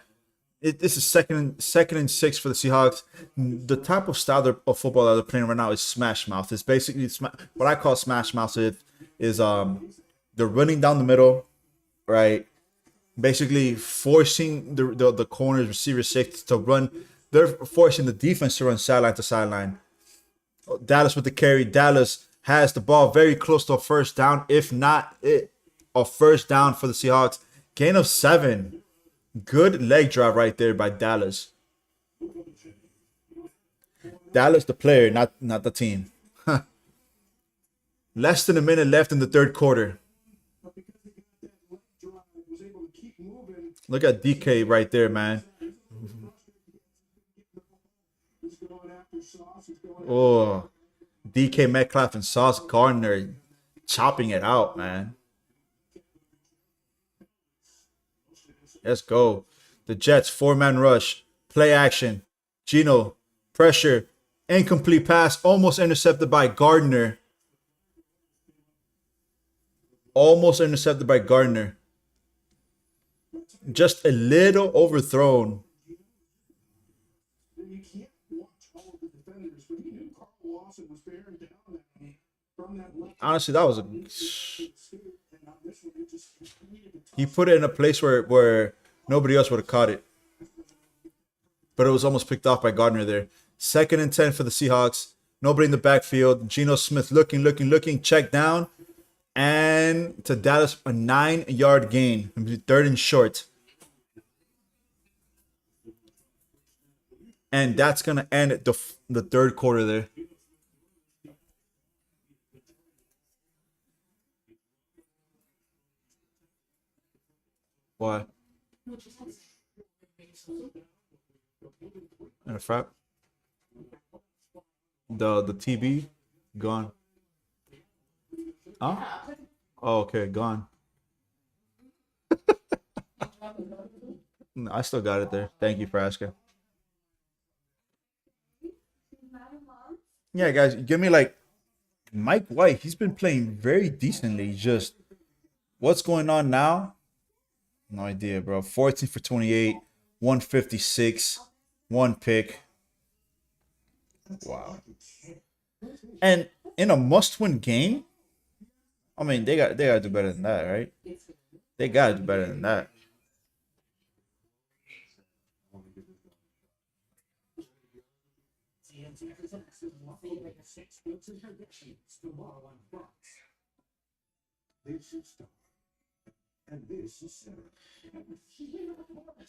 This is second and 6 for the Seahawks. The type of style of football that they're playing right now is smash mouth. It's basically what I call smash mouth. Is they're running down the middle, right? Basically forcing the corners, receivers, safeties to run. They're forcing the defense to run sideline to sideline. Dallas with the carry. Dallas has the ball very close to a first down, if not a first down for the Seahawks. Gain of 7. Good leg drive right there by Dallas. Dallas, the player, not the team. Less than a minute left in the third quarter. Look at DK right there, man. Oh, DK Metcalf and Sauce Gardner chopping it out, man. Let's go. The Jets, 4-man rush. Play action. Geno, pressure. Incomplete pass. Almost intercepted by Gardner. Just a little overthrown. Honestly, that was he put it in a place where nobody else would have caught it. But it was almost picked off by Gardner there. 2nd and 10 for the Seahawks. Nobody in the backfield. Geno Smith looking. Check down. And to Dallas, a 9-yard gain. 3rd and short. And that's going to end the third quarter there. Why? And a frap. The TB gone. Huh? Oh, okay, gone. I still got it there. Thank you for asking. Yeah, guys, give me like Mike White. He's been playing very decently. Just what's going on now? No idea, bro. 14 for 28, 156, 1 pick. Wow. And in a must-win game, I mean, they gotta do better than that, right? They gotta do better than that.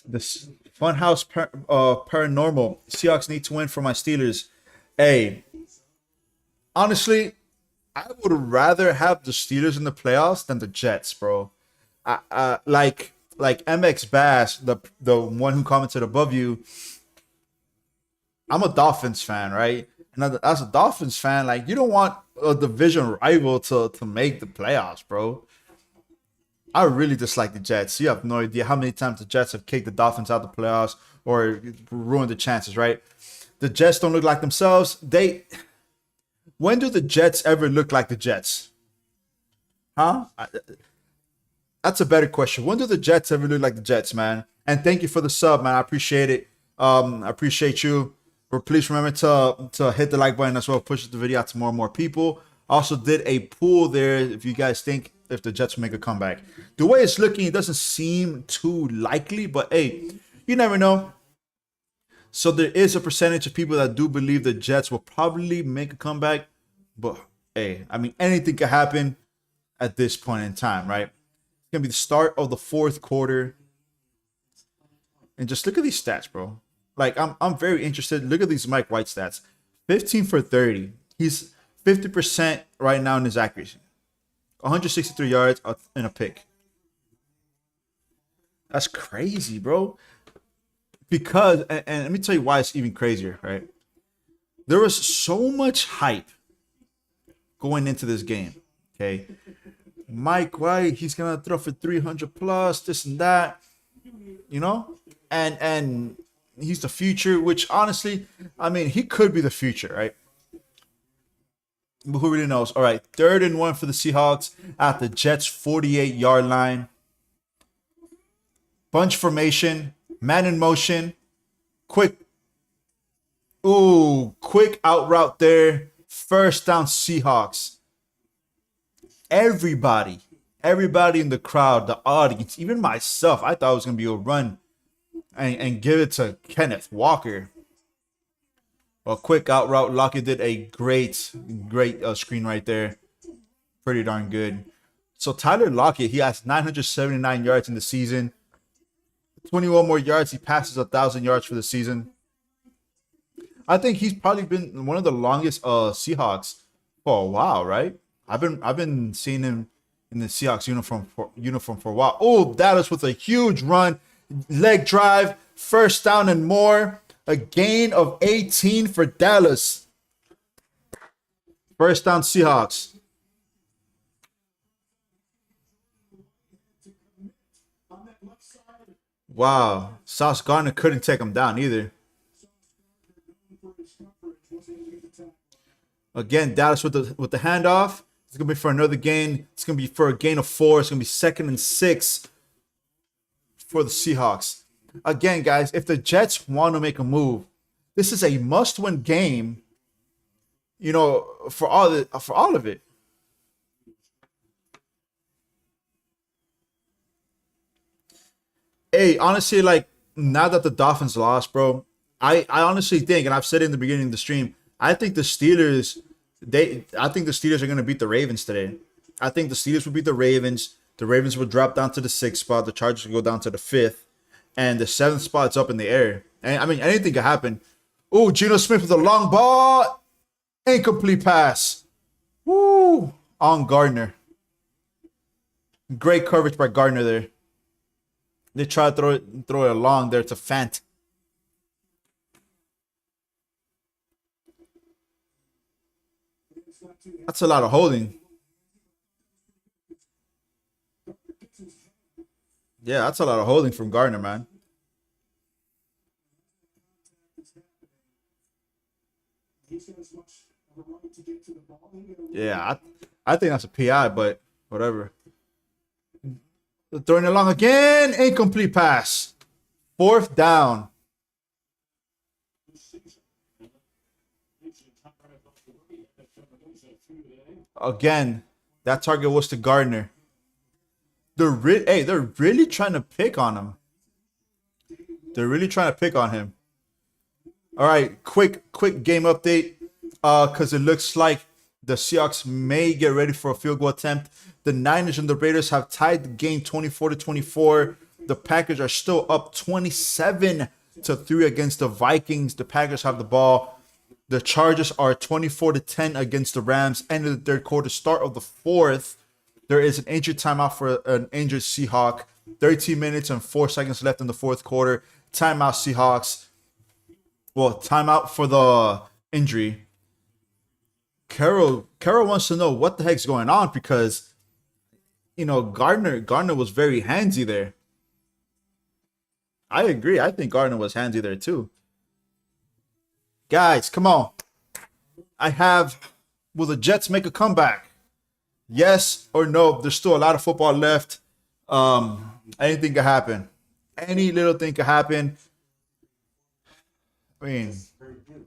This Funhouse Paranormal. Seahawks need to win for my Steelers. Hey, honestly, I would rather have the Steelers in the playoffs than the Jets, bro. Like MX Bass, the one who commented above you. I'm a Dolphins fan, right? And as a Dolphins fan, like, you don't want a division rival to make the playoffs, bro. I really dislike the Jets. You have no idea how many times the Jets have kicked the Dolphins out of the playoffs or ruined the chances, right? The Jets don't look like themselves. When do the Jets ever look like the Jets? Huh? That's a better question. When do the Jets ever look like the Jets, man? And thank you for the sub, man. I appreciate it. I appreciate you. But please remember to hit the like button as well. Push the video out to more and more people. I also did a poll there if you guys think if the Jets will make a comeback. The way it's looking, it doesn't seem too likely, but hey, you never know. So there is a percentage of people that do believe the Jets will probably make a comeback. But hey, I mean, anything could happen at this point in time, right? It's going to be the start of the fourth quarter. And just look at these stats, bro. Like, I'm very interested. Look at these Mike White stats. 15 for 30. He's 50% right now in his accuracy. 163 yards in a pick. That's crazy, bro. because and let me tell you why it's even crazier, right? There was so much hype going into this game. Okay, Mike White, he's gonna throw for 300 plus, this and that, you know, and he's the future. Which honestly, I mean, he could be the future, right? But who really knows? All right, 3rd and 1 for the Seahawks at the Jets' 48-yard line. Bunch formation, man in motion, quick. Ooh, quick out route there. First down, Seahawks. Everybody in the crowd, the audience, even myself, I thought it was going to be a run and give it to Kenneth Walker. A quick out route. Lockett did a great screen right there. Pretty darn good. So Tyler Lockett, he has 979 yards in the season. 21 more yards. He passes 1,000 yards for the season. I think he's probably been one of the longest Seahawks for a while, right? I've been seeing him in the Seahawks uniform for a while. Oh, Dallas with a huge run, leg drive, first down and more. A gain of 18 for Dallas. First down, Seahawks. Wow, Sauce Gardner couldn't take him down either. Again, Dallas with the handoff. It's gonna be for another gain. It's gonna be for a gain of 4. It's gonna be 2nd and 6 for the Seahawks. Again, guys, if the Jets want to make a move, this is a must-win game. You know, for all of it. Hey, honestly, like now that the Dolphins lost, bro, I honestly think, and I've said it in the beginning of the stream, I think the Steelers, I think the Steelers are gonna beat the Ravens today. I think the Steelers will beat the Ravens. The Ravens will drop down to the 6th spot. The Chargers will go down to the 5th, and the 7th spot's up in the air. And I mean, anything could happen. Oh, Geno Smith with a long ball, incomplete pass. Woo, on Gardner. Great coverage by Gardner there. They try to throw it along there to Fant. That's a lot of holding. Yeah, that's a lot of holding from Gardner, man. Yeah, I think that's a PI, but whatever. Throwing it along again, incomplete pass. 4th down. Again, that target was to Gardner. They're really trying to pick on him. They're really trying to pick on him. All right, quick game update. Because it looks like the Seahawks may get ready for a field goal attempt. The Niners and the Raiders have tied the game 24-24. The Packers are still up 27-3 against the Vikings. The Packers have the ball. The Chargers are 24-10 against the Rams. End of the 3rd quarter, start of the 4th. There is an injured timeout for an injured Seahawk. 13 minutes and 4 seconds left in the 4th quarter. Timeout Seahawks. Well, timeout for the injury. Carol wants to know what the heck's going on because, you know, Gardner was very handsy there. I agree. I think Gardner was handsy there too. Guys, come on. Will the Jets make a comeback? Yes or no? There's still a lot of football left. Anything could happen. Any little thing could happen. I mean,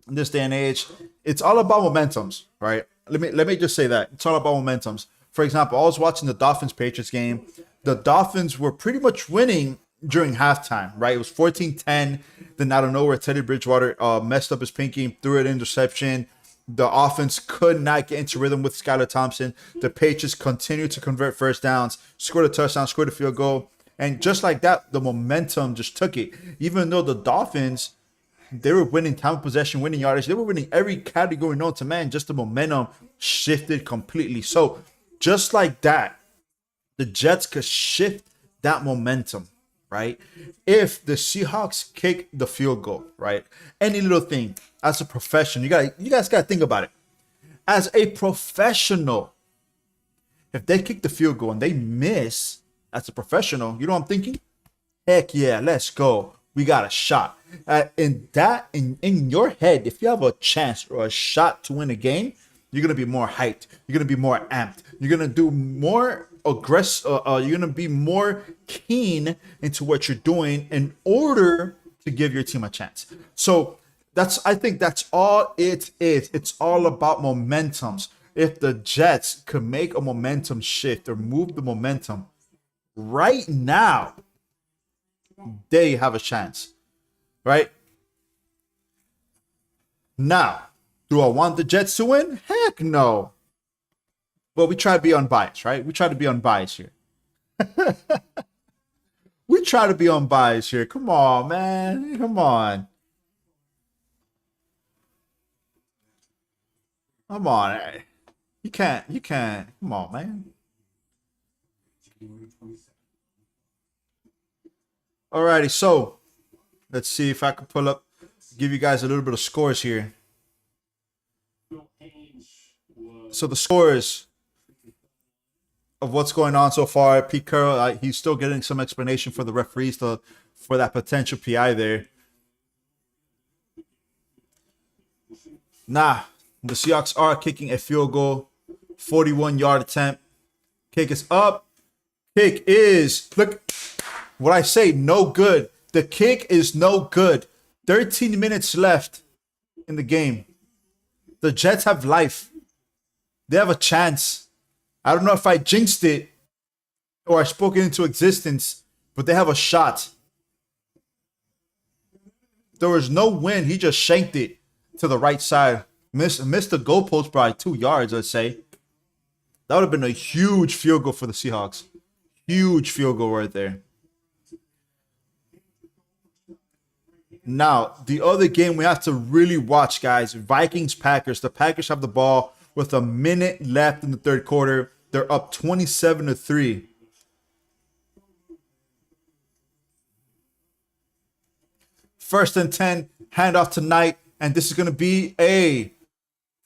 in this day and age, it's all about momentums, right? Let me just say that. It's all about momentums. For example, I was watching the Dolphins-Patriots game. The Dolphins were pretty much winning during halftime, right? It was 14-10. Then out of nowhere, Teddy Bridgewater messed up his pinky, threw an interception. The offense could not get into rhythm with Skylar Thompson. The Patriots continued to convert first downs, scored a touchdown, scored a field goal. And just like that, the momentum just took it. Even though the Dolphins, they were winning time of possession, winning yardage. They were winning every category known to man. Just the momentum shifted completely. So just like that, the Jets could shift that momentum. right? If the Seahawks kick the field goal, right? Any little thing, as a professional, you guys gotta think about it. As a professional, if they kick the field goal and they miss, as a professional, you know what I'm thinking? Heck yeah, let's go. We got a shot. In your head, if you have a chance or a shot to win a game, you're gonna be more hyped. You're gonna be more amped. You're gonna do more aggressive. You're gonna be more keen into what you're doing in order to give your team a chance. So I think that's all it is. It's all about momentums. If the Jets could make a momentum shift or move the momentum right now, they have a chance, right? Now, do I want the Jets to win? Heck no. But we try to be unbiased, right? We try to be unbiased here. We try to be unbiased here. Come on, man. Come on. Come on. You can't. Come on, man. Alrighty, so let's see if I can pull up, give you guys a little bit of scores here. So the scores of what's going on so far. Pete Carroll, he's still getting some explanation for the referees for that potential PI there. Nah, the Seahawks are kicking a field goal, 41-yard attempt. Kick is up. Kick is, look, what I say, no good. The kick is no good. 13 minutes left in the game. The Jets have life. They have a chance. I don't know if I jinxed it or I spoke it into existence, but they have a shot. There was no win. He just shanked it to the right side. Missed the goalpost by 2 yards, I'd say. That would have been a huge field goal for the Seahawks. Huge field goal right there. Now, the other game we have to really watch, guys. Vikings-Packers. The Packers have the ball with a minute left in the third quarter. They're up 27-3. First and 10, handoff to Knight. And this is going to be a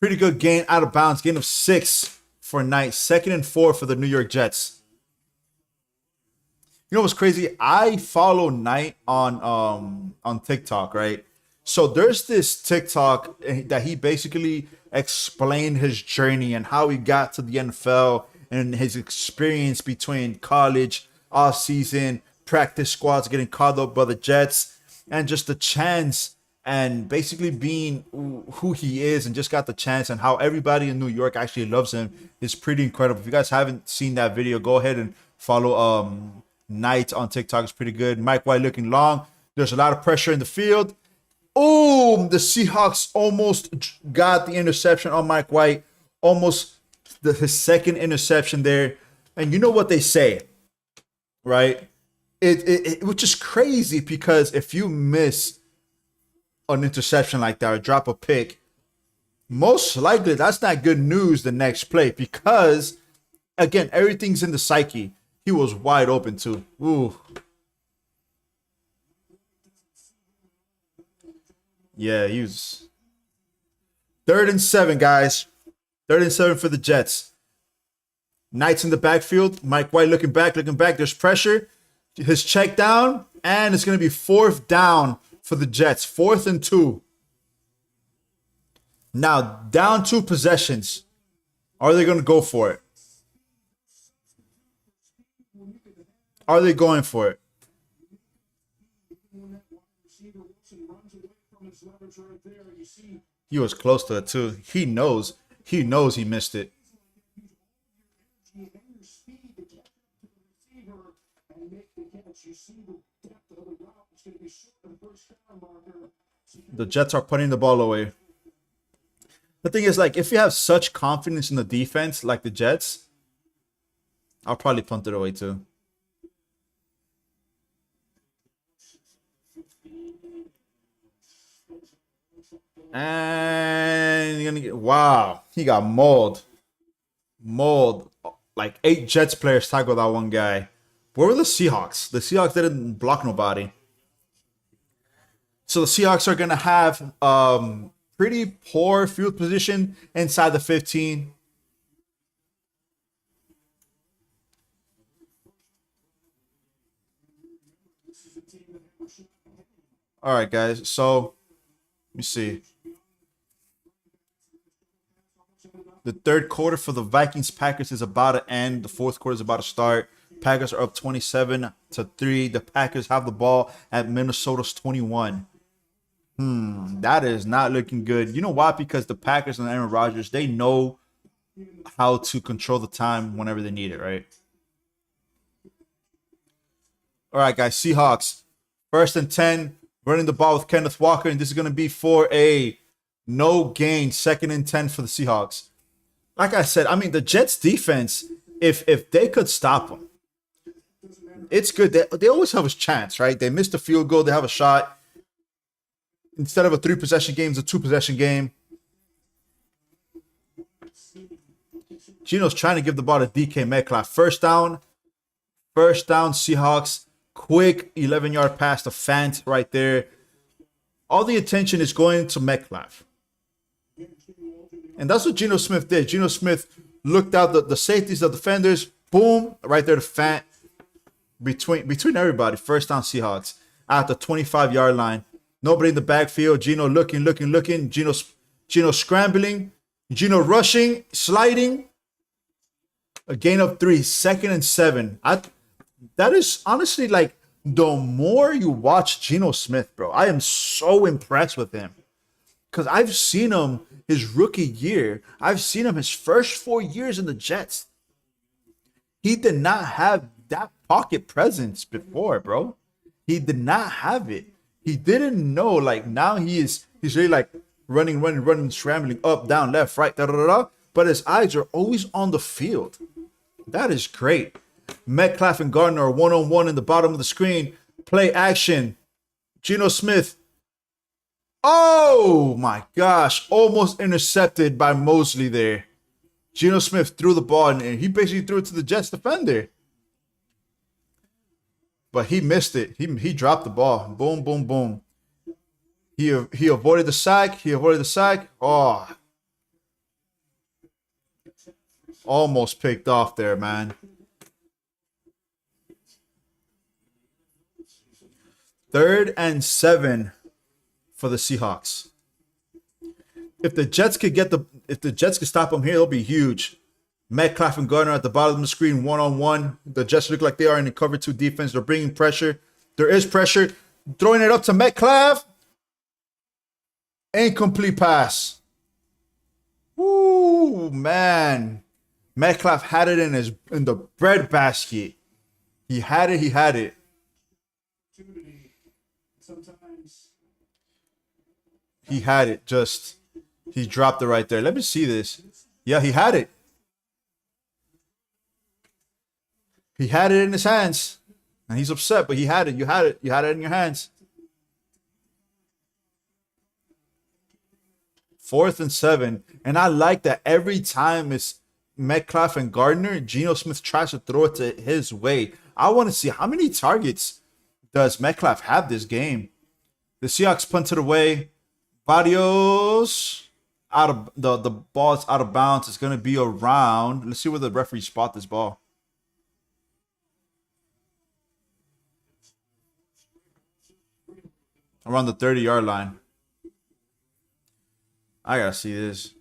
pretty good gain out of bounds. Gain of 6 for Knight. 2nd and 4 for the New York Jets. You know what's crazy? I follow Knight on TikTok, right? So there's this TikTok that he basically explained his journey and how he got to the NFL and his experience between college, off-season, practice squads, getting called up by the Jets, and just the chance and basically being who he is and just got the chance, and how everybody in New York actually loves him is pretty incredible. If you guys haven't seen that video, go ahead and follow Knight on TikTok. It's pretty good. Mike White looking long. There's a lot of pressure in the field. Oh, the Seahawks almost got the interception on Mike White. Almost his second interception there. And you know what they say, right? Which is crazy, because if you miss an interception like that or drop a pick, most likely that's not good news the next play, because, again, everything's in the psyche. He was wide open too. Ooh. Yeah, he was. 3rd and 7, guys. 3rd and 7 for the Jets. Knight's in the backfield. Mike White looking back. There's pressure. His check down. And it's going to be 4th down for the Jets. 4th and 2. Now, down 2 possessions. Are they going to go for it? Are they going for it? He was close to it too. He knows he missed it. The Jets are putting the ball away. The thing is, like, if you have such confidence in the defense like the Jets, I'll probably punt it away too. And you're gonna get, wow, he got mauled. Like 8 Jets players tackled that one guy. Where were the Seahawks? The Seahawks didn't block nobody. So the Seahawks are gonna have pretty poor field position inside the 15. All right, guys. So let me see. The third quarter for the Vikings Packers is about to end. The fourth quarter is about to start. Packers are up 27-3. The Packers have the ball at Minnesota's 21. That is not looking good. You know why? Because the Packers and Aaron Rodgers, they know how to control the time whenever they need it, right? All right, guys. Seahawks, 1st and 10, running the ball with Kenneth Walker, and this is going to be for a no gain, 2nd and 10 for the Seahawks. Like I said, I mean, the Jets defense, if they could stop them, it's good. They always have a chance, right? They missed a field goal. They have a shot. Instead of a 3-possession game, it's a 2-possession game. Gino's trying to give the ball to DK Metcalf. First down, Seahawks. Quick 11-yard pass to Fant right there. All the attention is going to Metcalf. And that's what Geno Smith did. Geno Smith looked out the safeties, the defenders. Boom, right there to Fant. Between everybody. First down, Seahawks. At the 25-yard line. Nobody in the backfield. Geno looking. Geno scrambling. Geno rushing, sliding. A gain of 3. 2nd and 7. That is honestly like the more you watch Geno Smith, bro, I am so impressed with him. Because I've seen him his rookie year. I've seen him his first 4 years in the Jets. He did not have that pocket presence before, bro. He did not have it. He didn't know, like, now he's really like running, scrambling up, down, left, right, but his eyes are always on the field. That is great. Metcalf and Gardner are one-on-one in the bottom of the screen. Play action. Geno Smith. Oh my gosh. Almost intercepted by Mosley there. Geno Smith threw the ball and he basically threw it to the Jets defender. But he missed it. He dropped the ball. Boom, boom, boom. He avoided the sack. Oh. Almost picked off there, man. 3rd and 7 for the Seahawks. If the Jets could stop them here, it'll be huge. Metcalf and Gardner at the bottom of the screen, one-on-one. The Jets look like they are in the cover 2 defense. They're bringing pressure. There is pressure. Throwing it up to Metcalf. Incomplete pass. Ooh, man. Metcalf had it in the bread basket. He had it. He had it. He dropped it right there. Let me see this. Yeah, he had it. He had it in his hands. And he's upset, but he had it. You had it in your hands. 4th and 7. And I like that every time it's Metcalf and Gardner, Geno Smith tries to throw it to his way. I want to see how many targets does Metcalf have this game. The Seahawks punted away. Barrios out of the ball's out of bounds. It's gonna be around. Let's see where the referee spot this ball. Around the 30-yard line. I gotta see this.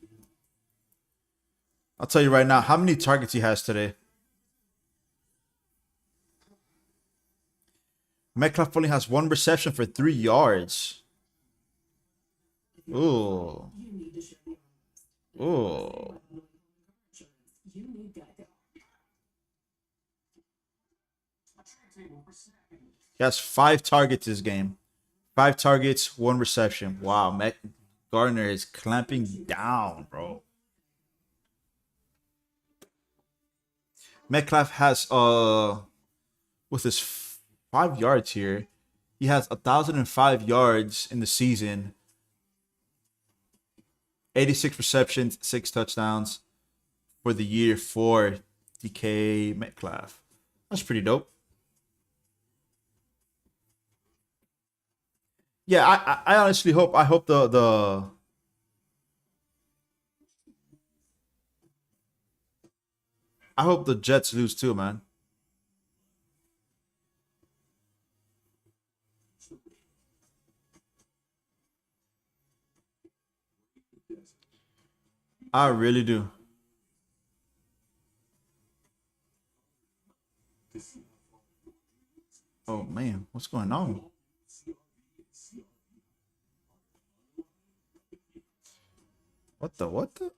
I'll tell you right now how many targets he has today. Metcalf only has 1 reception for 3 yards. Ooh. Ooh. He has 5 targets this game. 5 targets, 1 reception. Wow, Gardner is clamping down, bro. Metcalf has with his 5 yards here, he has 1,005 yards in the season. 86 receptions, 6 touchdowns for the year for DK Metcalf. That's pretty dope. Yeah, I honestly hope I hope the Jets lose too, man. I really do. Oh man, what's going on? What the what the?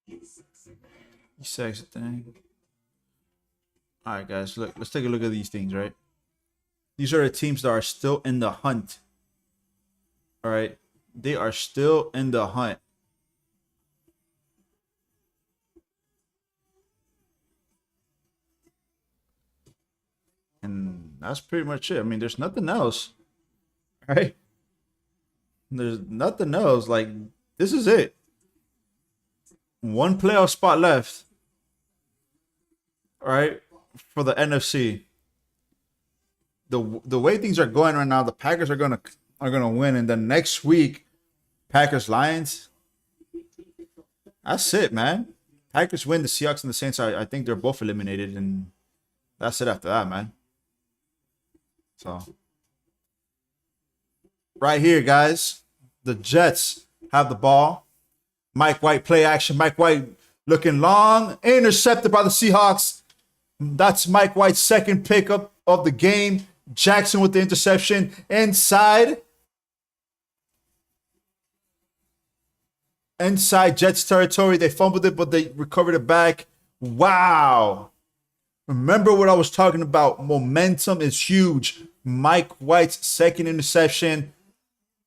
You sexy thing. All right, guys, look. Let's take a look at these things. Right, these are the teams that are still in the hunt. All right, they are still in the hunt, and that's pretty much it. I mean, there's nothing else. Right? There's nothing else. Like this is it. One playoff spot left. All right, for the NFC. The way things are going right now, the Packers are gonna win, and then next week, Packers Lions. That's it, man. Packers win. The Seahawks and the Saints. I think they're both eliminated, and that's it after that, man. So right here, guys, the Jets have the ball. Mike White play action. Mike White looking long, intercepted by the Seahawks. That's Mike White's second pickup of the game. Jackson with the interception inside Jets territory. They fumbled it, but they recovered it back. Wow. Remember what I was talking about. Momentum is huge. Mike White's second interception.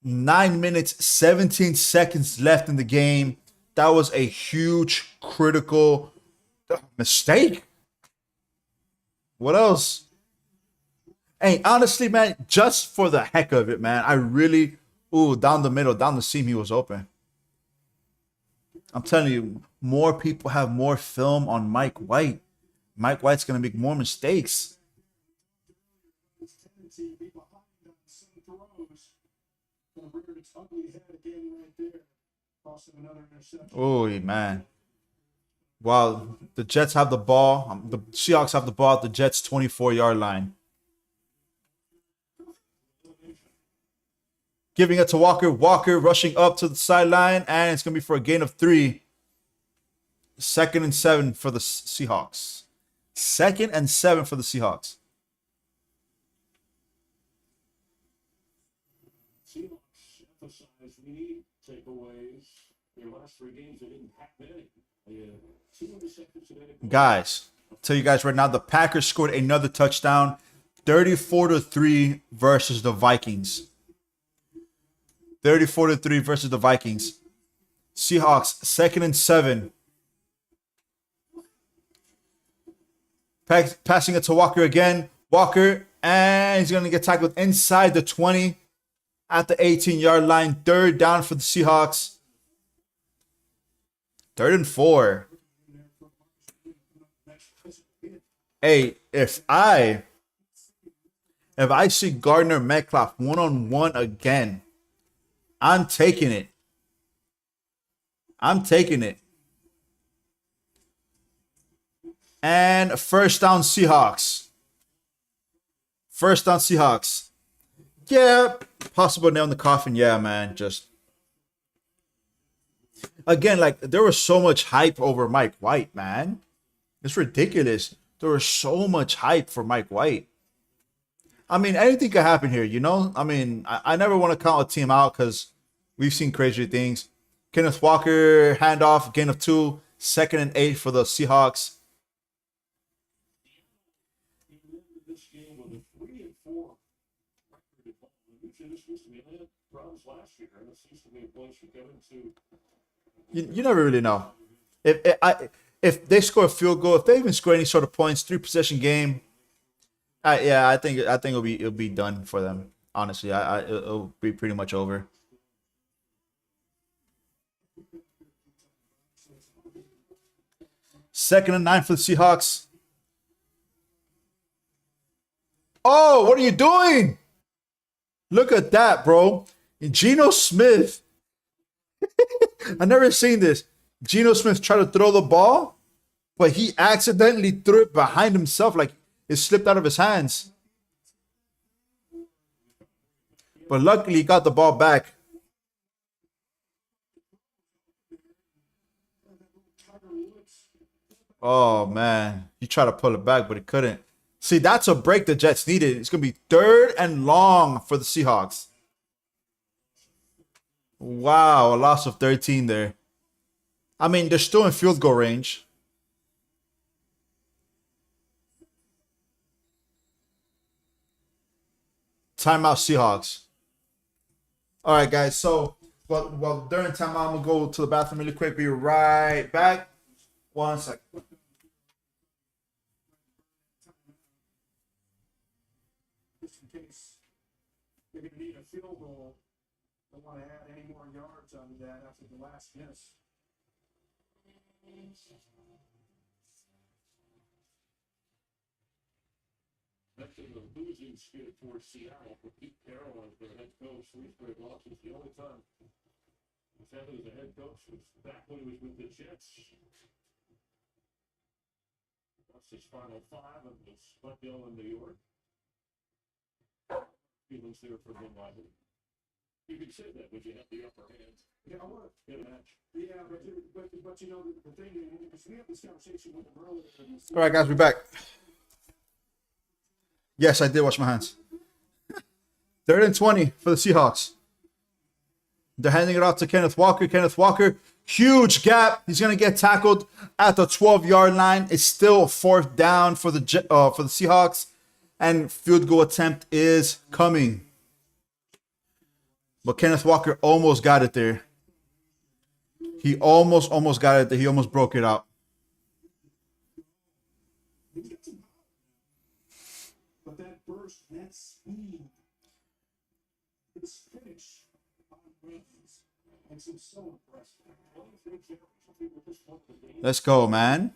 9 minutes, 17 seconds left in the game. That was a huge, critical mistake. What else? Hey, honestly, man, just for the heck of it, man, I really, down the middle, down the seam, he was open. I'm telling you, more people have more film on Mike White. Mike White's going to make more mistakes. Oh, man. While the Jets have the ball, the Seahawks have the ball at the Jets' 24-yard line. Giving it to Walker. Walker rushing up to the sideline, and it's going to be for a gain of 3. 2nd and 7 for the Seahawks. 2nd and 7 for the Seahawks. Guys, I'll tell you guys right now, the Packers scored another touchdown. 34-3 versus the Vikings. 34-3 versus the Vikings. Seahawks, 2nd and 7. Passing it to Walker again. Walker, and he's going to get tackled inside the 20 at the 18-yard line. 3rd down for the Seahawks. 3rd and 4. Hey, if I see Gardner Metcalf one-on-one again, I'm taking it. I'm taking it. And 1st down Seahawks. 1st down Seahawks. Yeah, possible nail in the coffin. Yeah, man. Just again, like there was so much hype over Mike White, man. It's ridiculous. There was so much hype for Mike White. I mean, anything could happen here, you know? I mean, I never want to count a team out because we've seen crazier things. Kenneth Walker, handoff, gain of 2, 2nd and 8 for the Seahawks. You never really know. If they score a field goal, if they even score any sort of points, 3-possession game, yeah, I think it'll be done for them. Honestly, it'll be pretty much over. Second and 9 for the Seahawks. Oh, what are you doing? Look at that, bro. Geno Smith. I've never seen this. Geno Smith tried to throw the ball, but he accidentally threw it behind himself, like it slipped out of his hands. But luckily, he got the ball back. Oh, man. He tried to pull it back, but he couldn't. See, that's a break the Jets needed. It's going to be 3rd and long for the Seahawks. Wow, a loss of 13 there. I mean, they're still in field goal range. Timeout Seahawks. All right, guys. So, well, during timeout, I'm going to go to the bathroom really quick. Be right back. 1 second. Just in case you're going to need a field goal, don't want to add any more yards onto that after the last miss. Next to the losing skid for Seattle for Pete Carroll as their head coach. 3 straight losses. The only time he's had as a head coach was back when he was with the Jets. That's his final 5 of the Spuckdale in New York. Feelings there for him, Lively. You could say that when you have the upper hand. Yeah, I would. In a match. Yeah, but you know, the thing is, because we had this conversation with him earlier. All right, guys, we're back. Yes, I did wash my hands. 3rd and 20 for the Seahawks. They're handing it off to Kenneth Walker. Kenneth Walker, huge gap. He's going to get tackled at the 12-yard line. It's still a 4th down for the Seahawks. And field goal attempt is coming. But Kenneth Walker almost got it there. He almost got it there. He almost broke it out. But that burst, that speed, his finish on runs makes him so impressive. Let's go, man.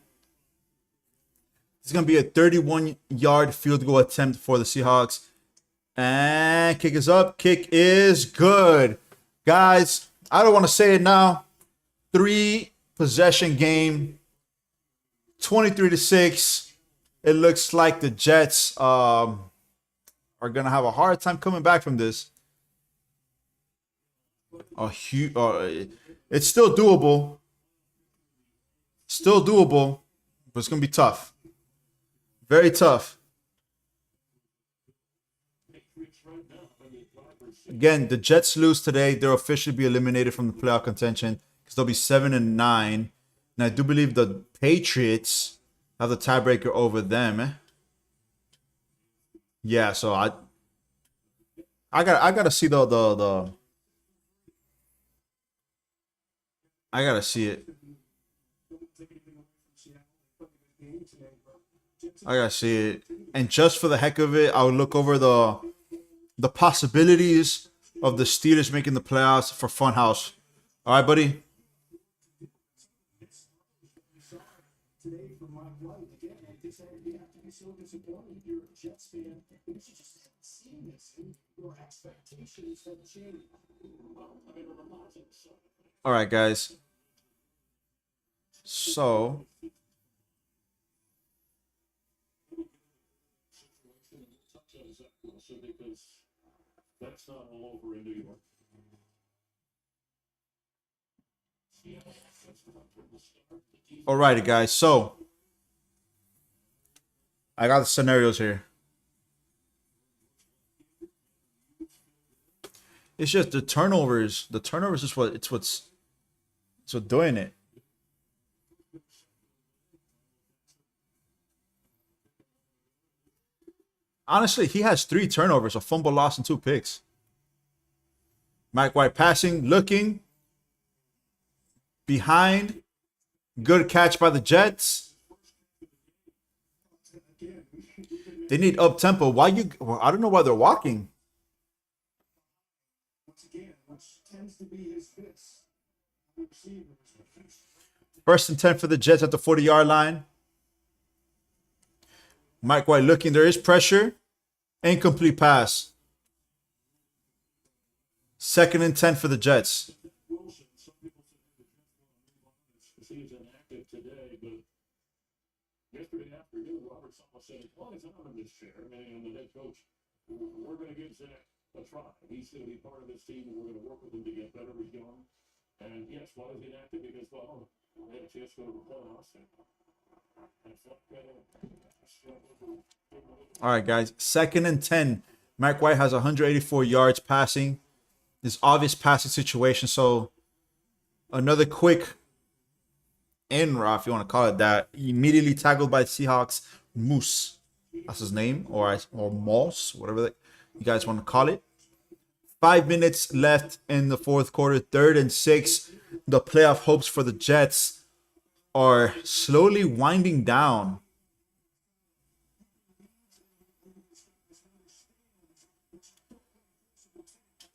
It's going to be a 31-yard field goal attempt for the Seahawks. And kick is up. Kick is good. Guys, I don't want to say it now. 3-possession game. 23-6. It looks like the Jets are going to have a hard time coming back from this. It's still doable. Still doable, but it's going to be tough. Very tough. Again, the Jets lose today. They'll officially be eliminated from the playoff contention because they'll be 7 and 9. And I do believe the Patriots have the tiebreaker over them. Yeah, so I gotta see the I gotta see it. I gotta see it. And just for the heck of it, I would look over the possibilities of the Steelers making the playoffs for Funhouse. All right, buddy? Today for my flight, again, they say you have to be so disappointed. You're a Jets fan. You should just see this. Your expectations have changed. All right, guys. So because that's not all over in New York. alrighty, guys. So I got the scenarios here. It's just the turnovers. The turnovers is what's doing it. Honestly, he has 3 turnovers, a fumble loss, and 2 picks. Mike White passing, looking behind. Good catch by the Jets. They need up tempo. Why you? Well, I don't know why they're walking. Once again, which tends to be his fits. First and 10 for the Jets at the 40-yard line. Mike White looking. There is pressure. Incomplete pass. Second and 10 for the Jets. Wilson, some people say he's inactive today, but yesterday afternoon, Robert Sala said, as long as I'm in this chair, and the head coach, we're going to give Zach a try. He's going to be part of this team, and we're going to work with him to get better as young. And yes, why is he inactive? Because, well, they had a chance to go to the playoffs. All right, guys. Second and 10. Mike White has 184 yards passing. This obvious passing situation. So another quick in route, if you want to call it that. Immediately tackled by Seahawks. Moose. That's his name. Or Moss. Whatever you guys want to call it. 5 minutes left in the fourth quarter. 3rd and 6. The playoff hopes for the Jets are slowly winding down.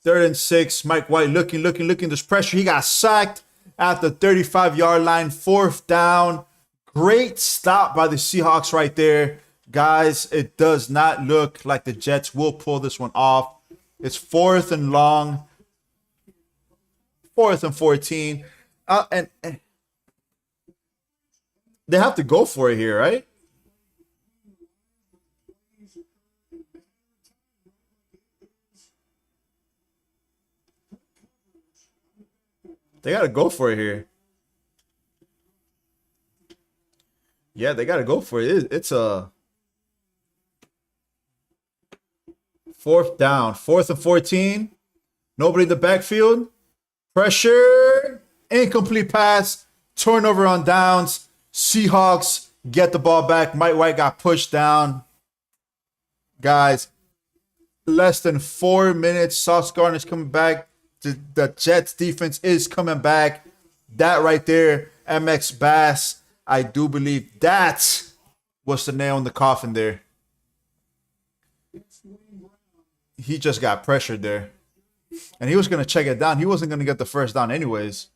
Third and 6. Mike White looking. There's pressure. He got sacked at the 35-yard line. 4th down. Great stop by the Seahawks right there. Guys, it does not look like the Jets will pull this one off. It's 4th and long. 4th and 14. And they have to go for it here, right? They got to go for it here. Yeah, they got to go for it. It's a 4th down. 4th and 14. Nobody in the backfield. Pressure. Incomplete pass. Turnover on downs. Seahawks get the ball back. Mike White got pushed down. Guys, less than 4 minutes. Sauce Gardner's coming back. The Jets defense is coming back. That right there, MX Bass, I do believe that was the nail in the coffin there. He just got pressured there. And he was going to check it down. He wasn't going to get the first down anyways.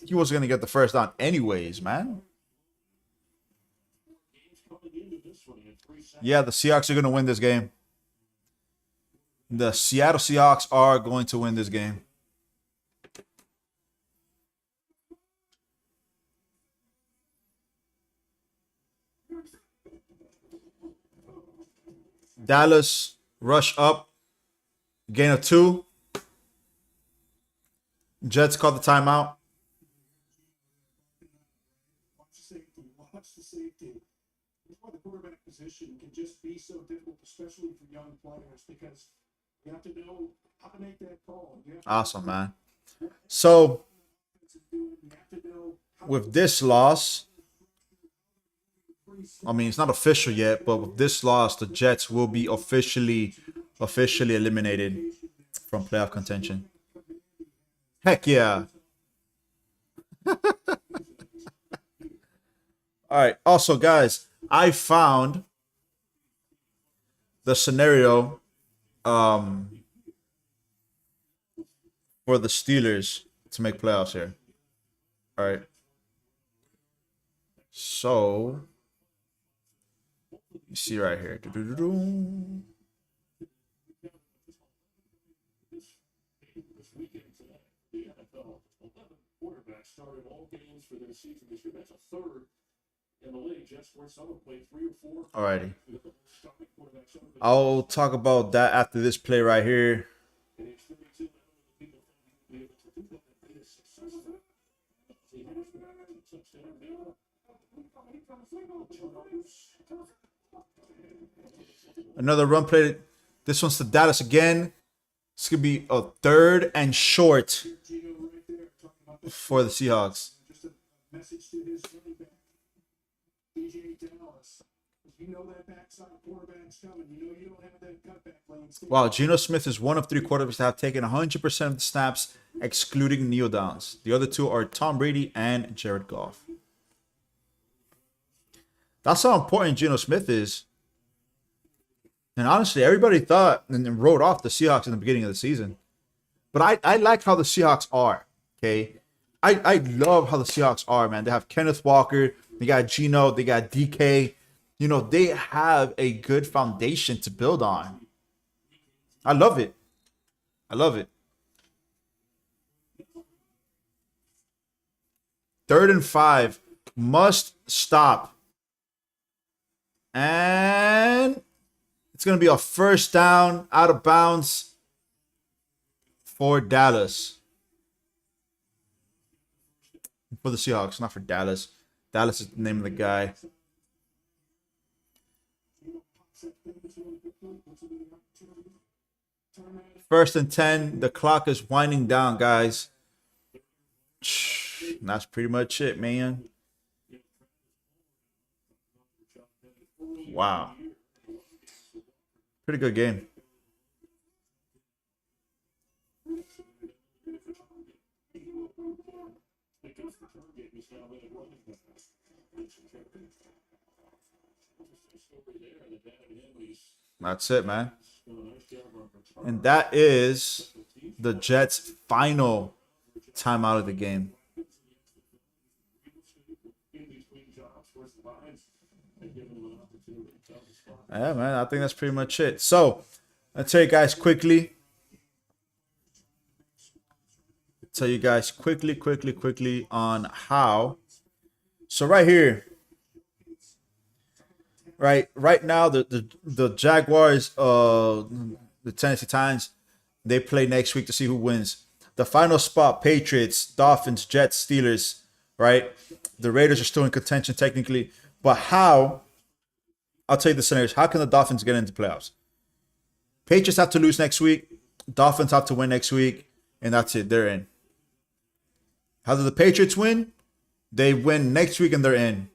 He wasn't going to get the first down anyways, man. Yeah, the Seahawks are going to win this game. The Seattle Seahawks are going to win this game. Dallas rush up. Gain of 2. Jets call the timeout. Watch the safety. That's why the quarterback position can just be so difficult, especially for young players, because you have to know how to make that call. Awesome, man. So, with this loss, I mean, it's not official yet, but with this loss, the Jets will be officially eliminated from playoff contention. Heck yeah. All right. Also, guys, I found the scenario for the Steelers to make playoffs here. All right. So, you see right here. Quarterbacks started all games for their season this year. That's a 3rd in the league, just where some have played 3 or 4. Alrighty. I'll talk about that after this play right here. Another run play. This one's to Dallas again. It's going to be a 3rd and short for the Seahawks. Just a message to his running back, DJ Dallas. You know that backside quarterback's coming. You know you don't have that cutback lane. Wow, Geno Smith is one of 3 quarterbacks that have taken 100% of the snaps, excluding kneel downs. The other 2 are Tom Brady and Jared Goff. That's how important Geno Smith is. And honestly, everybody thought and wrote off the Seahawks in the beginning of the season. But I like how the Seahawks are. Okay. I love how the Seahawks are, man. They have Kenneth Walker, they got Geno, they got DK. You know, they have a good foundation to build on. I love it. I love it. 3rd and 5. Must stop. And it's going to be a first down out of bounds for Dallas. For the Seahawks, not for Dallas. Dallas is the name of the guy. 1st and 10. The clock is winding down, guys. That's pretty much it, man. Wow. Pretty good game. That's it, man. And that is the Jets' final timeout of the game. Yeah, man, I think that's pretty much it. So, I'll tell you guys quickly. Quickly on how. So right here, right now, the Jaguars, the Tennessee Titans, they play next week to see who wins. The final spot: Patriots, Dolphins, Jets, Steelers. Right, the Raiders are still in contention technically, but how? I'll tell you the scenarios. How can the Dolphins get into playoffs? Patriots have to lose next week. Dolphins have to win next week, and that's it. They're in. How do the Patriots win? They win next week and they're in.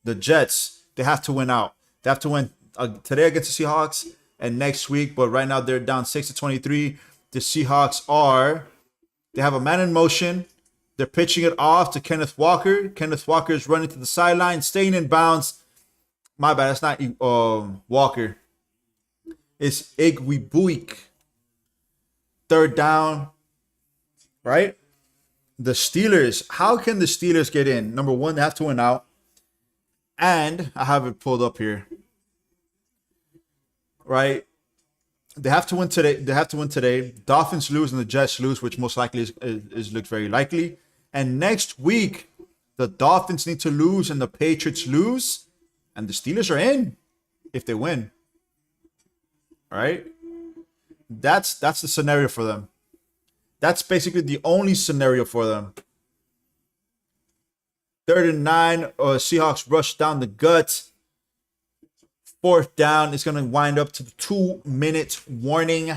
The Jets, they have to win out. They have to win today against the Seahawks and next week, but right now they're down 6-23. The Seahawks they have a man in motion. They're pitching it off to Kenneth Walker. Kenneth Walker is running to the sideline, staying in bounds. My bad, that's not Walker. It's Igwebuik. 3rd down. Right? The Steelers. How can the Steelers get in? Number one, they have to win out. And I have it pulled up here. Right? They have to win today. Dolphins lose and the Jets lose, which most likely is looks very likely. And next week, the Dolphins need to lose and the Patriots lose. And the Steelers are in if they win. All right? That's the scenario for them. That's basically the only scenario for them. 3rd and 9. Seahawks rush down the gut. 4th down. It's going to wind up to the 2-minute warning.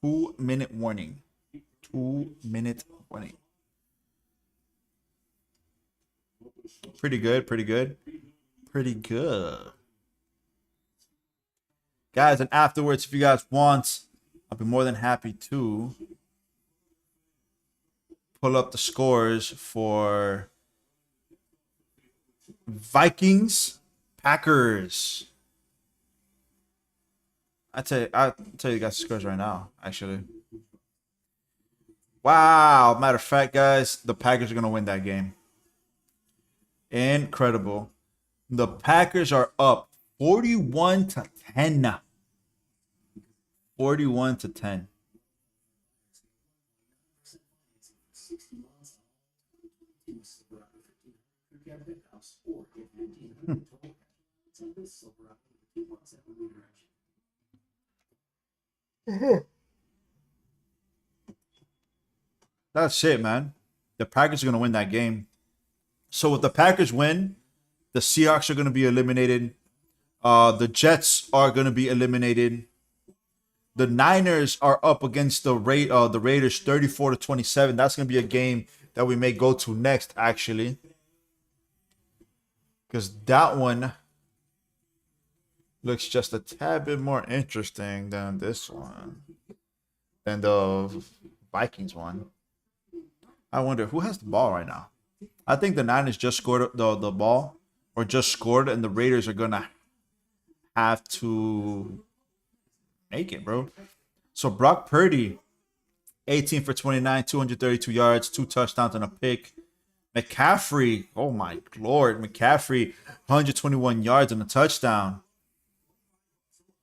2-minute warning. 2-minute warning. Pretty good. Guys, and afterwards, if you guys want, I'll be more than happy to pull up the scores for Vikings, Packers. I'll tell you guys the scores right now, actually. Wow. Matter of fact, guys, the Packers are going to win that game. Incredible. The Packers are up 41-10. 41-10. That's it, man. The Packers are going to win that game. So if the Packers win, the Seahawks are going to be eliminated. The Jets are going to be eliminated. The Niners are up against the Raiders 34-27. That's going to be a game that we may go to next, actually. Because that one looks just a tad bit more interesting than this one. Than the Vikings one. I wonder who has the ball right now. I think the Niners just scored the ball. Or just scored, and the Raiders are going to have to make it, bro. So Brock Purdy 18 for 29, 232 yards, 2 touchdowns, and a pick. McCaffrey, oh my lord, McCaffrey, 121 yards and a touchdown.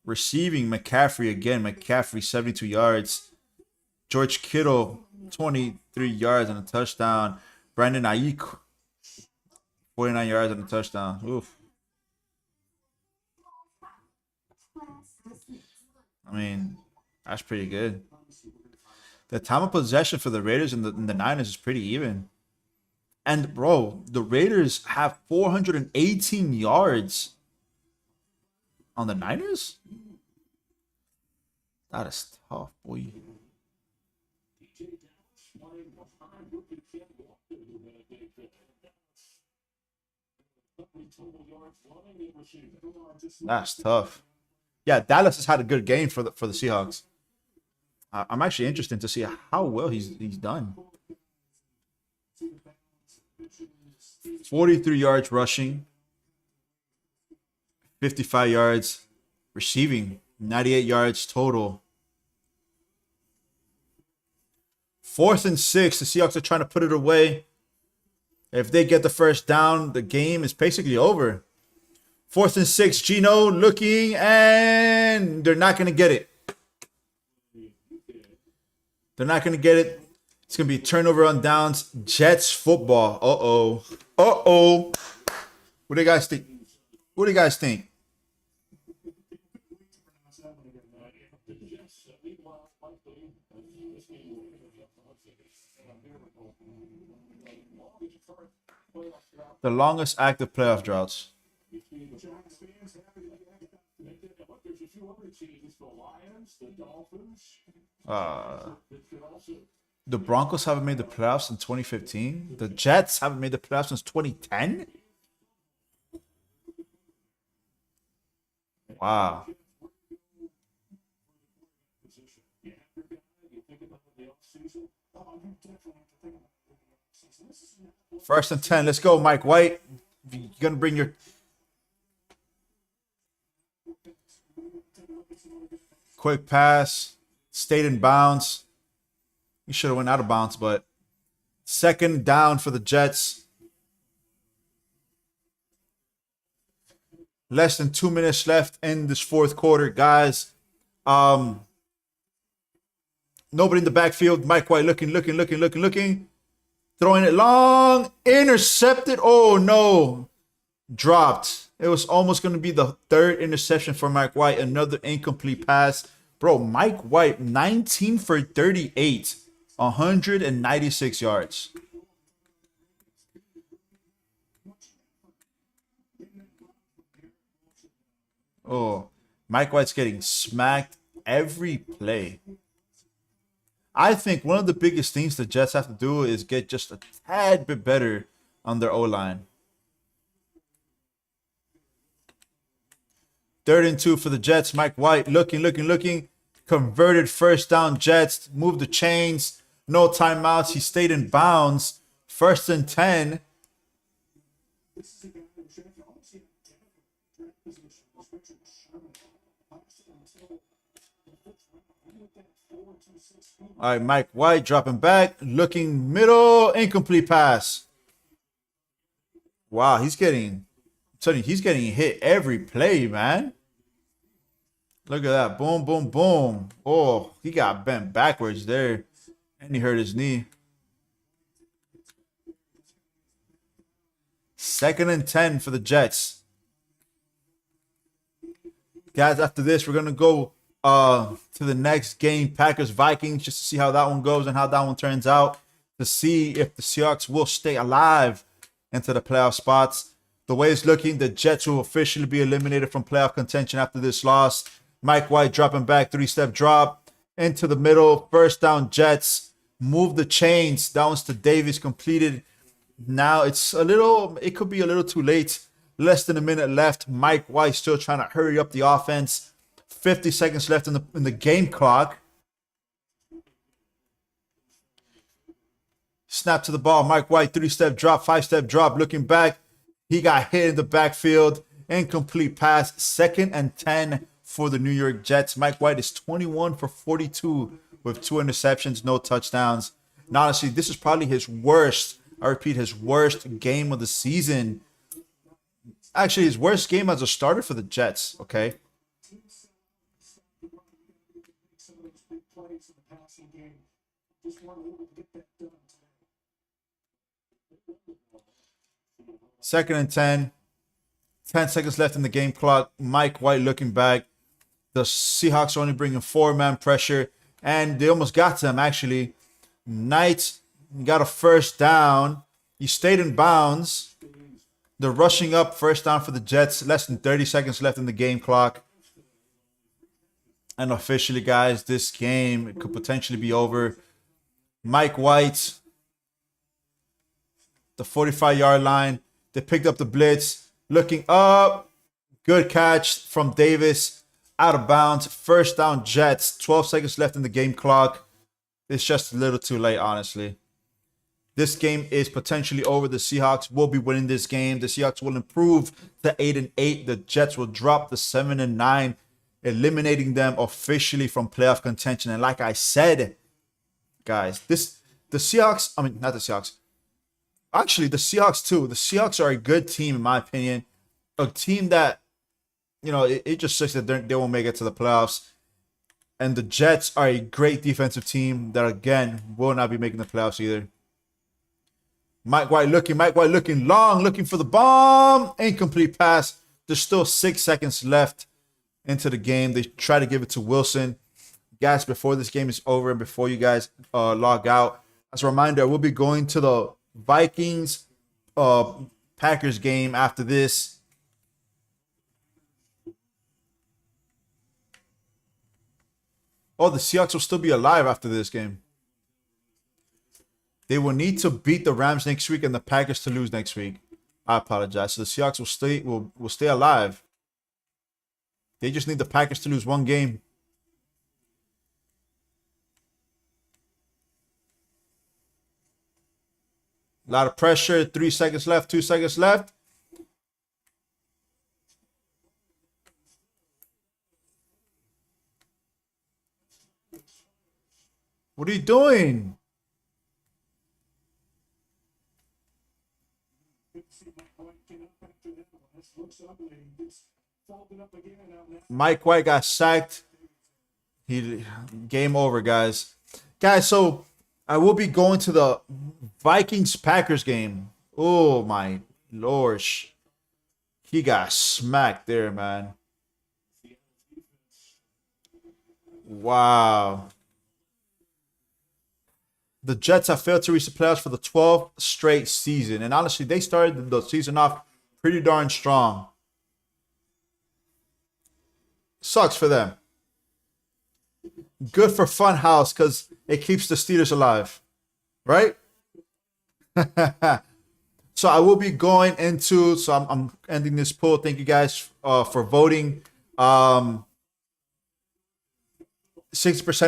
Receiving McCaffrey again, McCaffrey, 72 yards. George Kittle, 23 yards and a touchdown. Brandon Ayuk, 49 yards and a touchdown. Oof. I mean, that's pretty good. The time of possession for the Raiders and the Niners is pretty even. And, bro, the Raiders have 418 yards on the Niners? That is tough, boy. That's tough. Yeah, Dallas has had a good game for the Seahawks. I'm actually interested to see how well he's done. 43 yards rushing, 55 yards receiving, 98 yards total. 4th and 6, the Seahawks are trying to put it away. If they get the first down, the game is basically over. 4th and 6, Gino looking, and they're not going to get it. They're not going to get it. It's going to be turnover on downs. Jets football. Uh-oh. Uh-oh. What do you guys think? What do you guys think? The longest active playoff droughts. The Broncos haven't made the playoffs in 2015. The Jets haven't made the playoffs since 2010. Wow. First and 10. Let's go, Mike White. You're going to bring your... Quick pass. Stayed in bounds. He should have went out of bounds, but 2nd down for the Jets. Less than 2 minutes left in this 4th quarter, guys. Nobody in the backfield. Mike White looking. Throwing it long. Intercepted. Oh, no. Dropped. It was almost going to be the 3rd interception for Mike White. Another incomplete pass. Bro, Mike White, 19 for 38. 196 yards. Oh, Mike White's getting smacked every play. I think one of the biggest things the Jets have to do is get just a tad bit better on their O-line. 3rd and 2 for the Jets. Mike White looking. Converted 1st down Jets. Moved the chains. No timeouts. He stayed in bounds. 1st and 10. All right, Mike White dropping back. Looking middle. Incomplete pass. Wow, he's getting hit every play, man. Look at that. Boom, boom, boom. Oh, he got bent backwards there. And he hurt his knee. 2nd and 10 for the Jets. Guys, after this, we're going to go to the next game, Packers-Vikings, just to see how that one goes and how that one turns out. To see if the Seahawks will stay alive into the playoff spots. The way it's looking, the Jets will officially be eliminated from playoff contention after this loss. Mike White dropping back, 3-step drop into the middle. 1st down Jets. Move the chains. Downs to Davis completed. Now it could be a little too late. Less than a minute left. Mike White still trying to hurry up the offense. 50 seconds left in the game clock. Snap to the ball. Mike White, 3-step drop, 5-step drop. Looking back. He got hit in the backfield. Incomplete pass. 2nd and 10 for the New York Jets. Mike White is 21 for 42 with 2 interceptions, no touchdowns. And honestly, this is probably his worst, I repeat, his worst game of the season. Actually, his worst game as a starter for the Jets, okay? Some of those big plays in the passing game. Just weren't able to get that done today. 2nd and 10. 10 seconds left in the game clock. Mike White looking back. The Seahawks are only bringing 4-man pressure. And they almost got to him, actually. Knight got a first down. He stayed in bounds. They're rushing up, first down for the Jets. Less than 30 seconds left in the game clock. And officially, guys, this game, it could potentially be over. Mike White, the 45-yard line. They picked up the blitz. Looking up. Good catch from Davis. Out of bounds. First down, Jets. 12 seconds left in the game clock. It's just a little too late, honestly. This game is potentially over. The Seahawks will be winning this game. The Seahawks will improve to 8-8. The Jets will drop to 7-9, eliminating them officially from playoff contention. And like I said, guys, the Seahawks, I mean, not the Seahawks. Actually, the Seahawks too. The Seahawks are a good team, in my opinion. A team that, you know, it just sucks that they won't make it to the playoffs. And the Jets are a great defensive team that, again, will not be making the playoffs either. Mike White looking long, looking for the bomb. Incomplete pass. There's still 6 seconds left into the game. They try to give it to Wilson. Guys, before this game is over and before you guys log out, as a reminder, I will be going to the Vikings Packers game after this. Oh, the Seahawks will still be alive after this game. They will need to beat the Rams next week and the Packers to lose next week. I apologize. So the Seahawks will stay alive. They just need the Packers to lose one game. A lot of pressure. 3 seconds left. 2 seconds left. What are you doing? Mike White got sacked. Game over, guys. Guys, so I will be going to the Vikings-Packers game. Oh, my lord. He got smacked there, man. Wow. The Jets have failed to reach the playoffs for the 12th straight season. And honestly, they started the season off pretty darn strong. Sucks for them. Good for Funhouse because it keeps the Steelers alive. Right? So I will be going into, so I'm ending this poll. Thank you guys for voting. 60%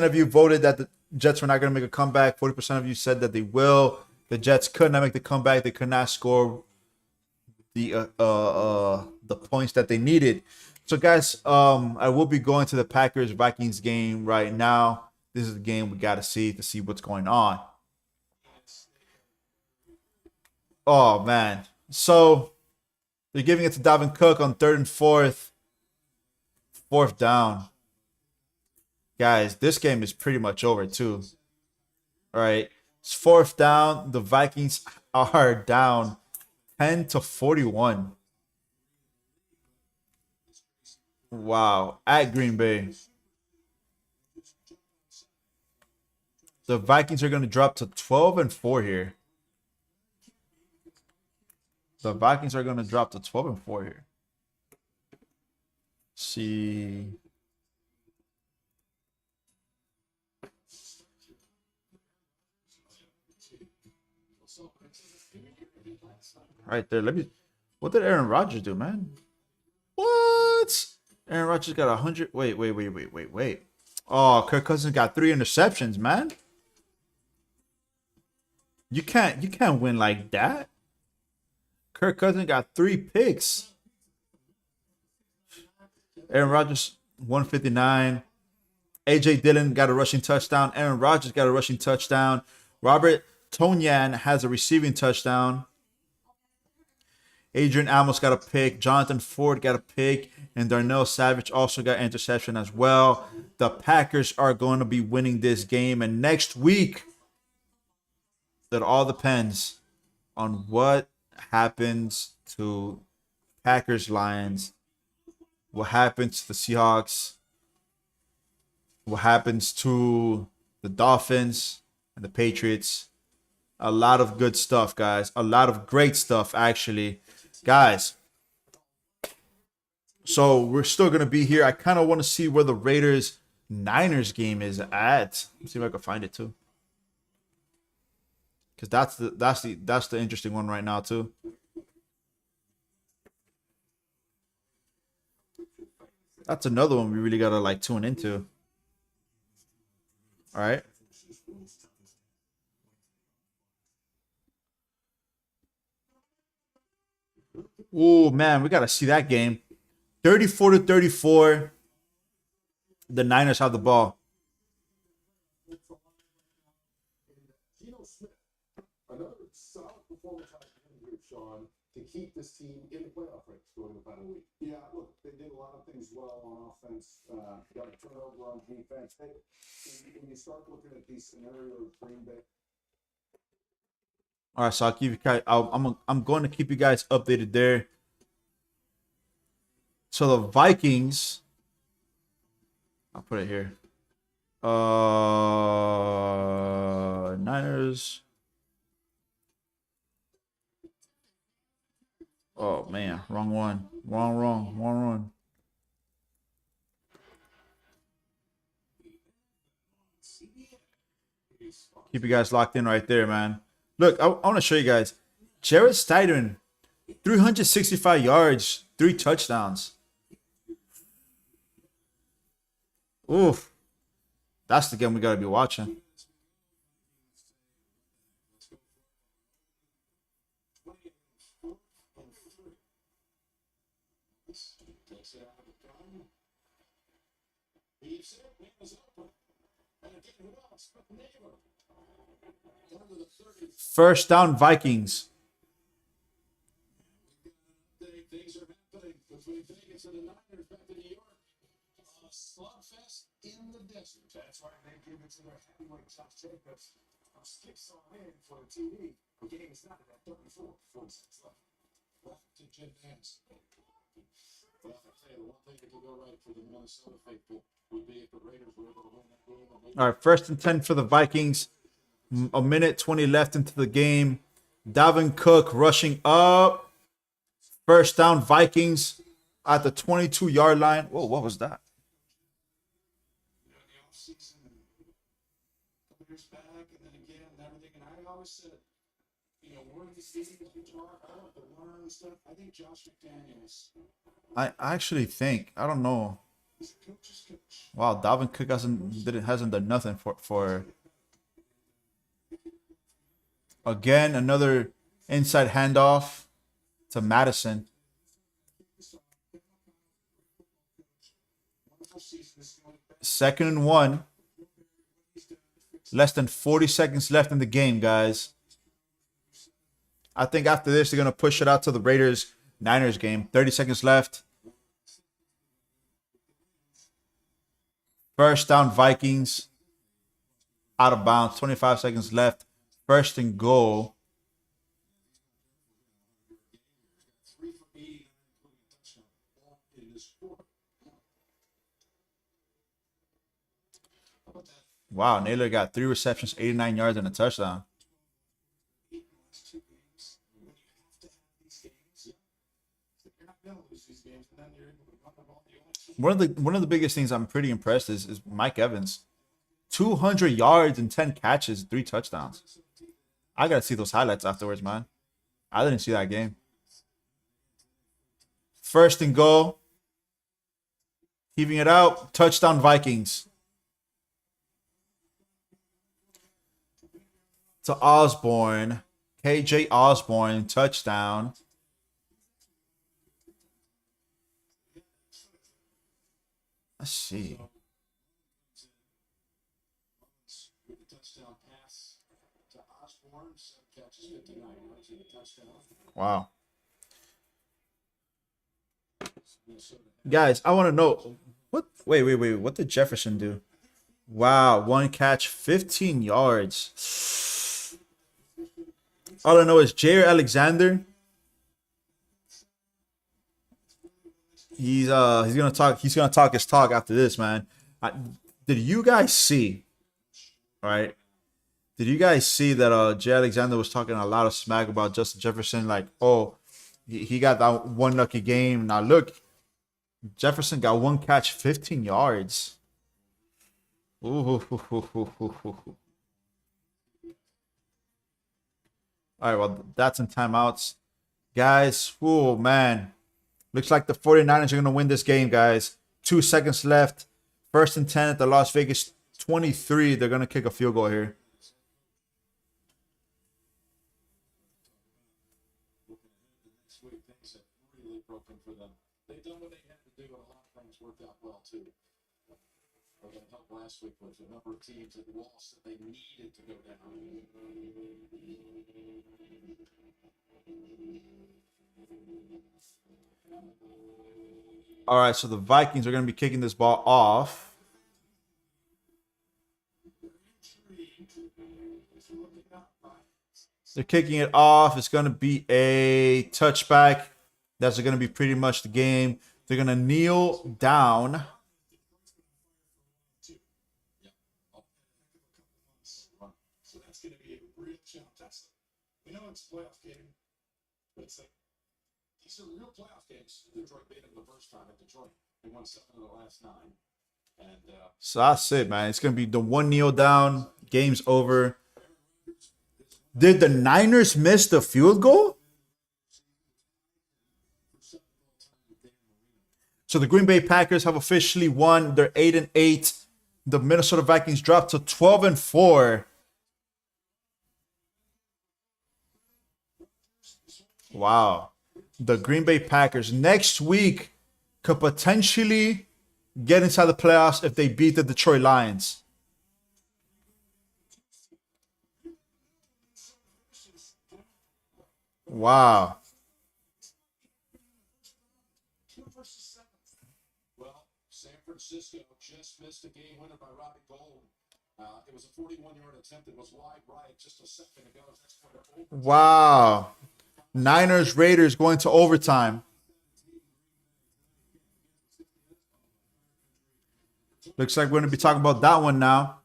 of you voted that the Jets were not going to make a comeback. 40% of you said that they will. The Jets could not make the comeback. They could not score the points that they needed. So, guys, I will be going to the Packers-Vikings game right now. This is the game we got to see what's going on. Oh, man. So, they're giving it to Dalvin Cook on 3rd and 4th. 4th down. Guys, this game is pretty much over, too. All right. It's 4th down. The Vikings are down 10-41. Wow. At Green Bay. The Vikings are going to drop to 12-4 here. The Vikings are going to drop to 12-4 here. See. Right there. What did Aaron Rodgers do, man? What? Aaron Rodgers got 100. Wait. Oh, Kirk Cousins got 3 interceptions, man. You can't win like that. Kirk Cousins got 3 picks. Aaron Rodgers 159. AJ Dillon got a rushing touchdown. Aaron Rodgers got a rushing touchdown. Robert Tonyan has a receiving touchdown. Adrian Amos got a pick. Jonathan Ford got a pick. And Darnell Savage also got interception as well. The Packers are going to be winning this game. And next week, that all depends on what happens to Packers Lions, what happens to the Seahawks, what happens to the Dolphins and the Patriots. A lot of good stuff, guys. A lot of great stuff, actually. Guys, so we're still going to be here. I kind of want to see where the Raiders-Niners game is at. Let's see if I can find it, too. Because that's the interesting one right now, too. That's another one we really got to, like, tune into. All right. Oh, man, we got to see that game. 34-34. The Niners have the ball. Another solid performance out of him here, Sean, to keep this team in the playoff race going about a week. Yeah, look, they did a lot of things well on offense. Got a turnover on defense. When you start looking at these scenarios, Green Bay. All right, so I'll keep you guys. I'm going to keep you guys updated there. So the Vikings, I'll put it here. Niners. Oh man, wrong one. Wrong. Keep you guys locked in right there, man. Look, I want to show you guys. Jared Stidham, 365 yards, 3 touchdowns. Oof. That's the game we got to be watching. First down, Vikings. Things are happening between Vegas and the Niners back to New York. Slugfest in the desert. That's why they give it to their heavyweight Josh Jacobs. Sticks on in for the TD. The game is not at 34. 46 left. Left to Jim Nance. Well, I'll tell you, the one thing that could go right for the Minnesota faithful would be if the Raiders were able to win that game. All right, 1st and 10 for the Vikings. A minute 20 left into the game. Dalvin Cook rushing up. First down, Vikings at the 22-yard line. Whoa, what was that? I actually think, I don't know. Wow, Dalvin Cook hasn't done nothing for again, another inside handoff to Madison. Second and 1. Less than 40 seconds left in the game, guys. I think after this, they're going to push it out to the Raiders-Niners game. 30 seconds left. First down, Vikings. Out of bounds. 25 seconds left. First and goal. Wow, Naylor got 3 receptions, 89 yards, and a touchdown. One of the biggest things I'm pretty impressed is Mike Evans. 200 yards and 10 catches, 3 touchdowns. I gotta see those highlights afterwards, man. I didn't see that game. First and goal. Heaving it out. Touchdown, Vikings. To Osborne. KJ Osborne, touchdown. Let's see. yards, 7 catches, 59 yards, and a touchdown. Wow. Minnesota. Guys, I want to know what. Wait. What did Jefferson do? Wow, 1 catch, 15 yards. All I know is Jair Alexander. He's gonna talk. He's gonna talk his talk after this, man. Did you guys see? Right? Did you guys see that Jair Alexander was talking a lot of smack about Justin Jefferson? Like, oh, he got that one lucky game. Now look, Jefferson got 1 catch, 15 yards. Ooh. All right, well, that's in timeouts. Guys, oh, man. Looks like the 49ers are going to win this game, guys. 2 seconds left. 1st and 10 at the Las Vegas 23. They're going to kick a field goal here. Looking ahead to next week, things have really broken for them. They've done what they had to do, and a lot of things worked out well, too. But that helped last week with a number of teams that lost that they needed to go down. All right, so the Vikings are going to be kicking this ball off. They're kicking it off. It's going to be a touchback. That's going to be pretty much the game. They're going to kneel down. So that's going to be a real challenge. We know it's a playoff game, but it's like these are real playoff games. Detroit beat them the first time at Detroit. They won 7 of the last 9. And So that's it, man. It's going to be the one kneel down. Game's over. Did the Niners miss the field goal? So the Green Bay Packers have officially won. They're 8-8. The Minnesota Vikings dropped to 12-4. Wow. The Green Bay Packers next week could potentially get inside the playoffs if they beat the Detroit Lions. Wow. well, San Francisco just missed a game winner by Robbie Gold. It was a 41-yard attempt. It was wide right just a second ago. That's what it opened. Wow. Niners Raiders going to overtime. Looks like we're going to be talking about that one now.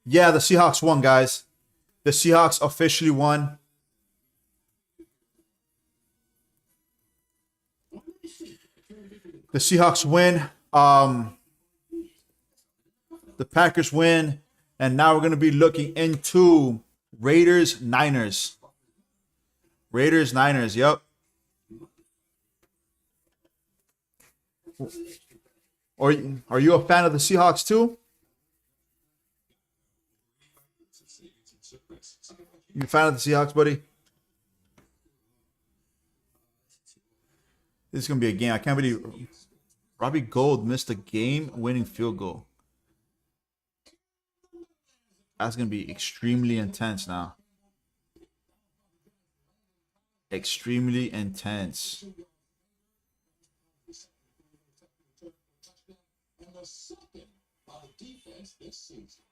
Yeah, the Seahawks won, guys. The Seahawks officially won. The Seahawks win. The Packers win. And now we're going to be looking into Raiders, Niners. Raiders, Niners, yep. Or are you a fan of the Seahawks too? You a fan of the Seahawks, buddy? This is going to be a game. I can't believe Robbie Gold missed a game-winning field goal. That's going to be extremely intense now. Extremely intense. And the second by defense this season.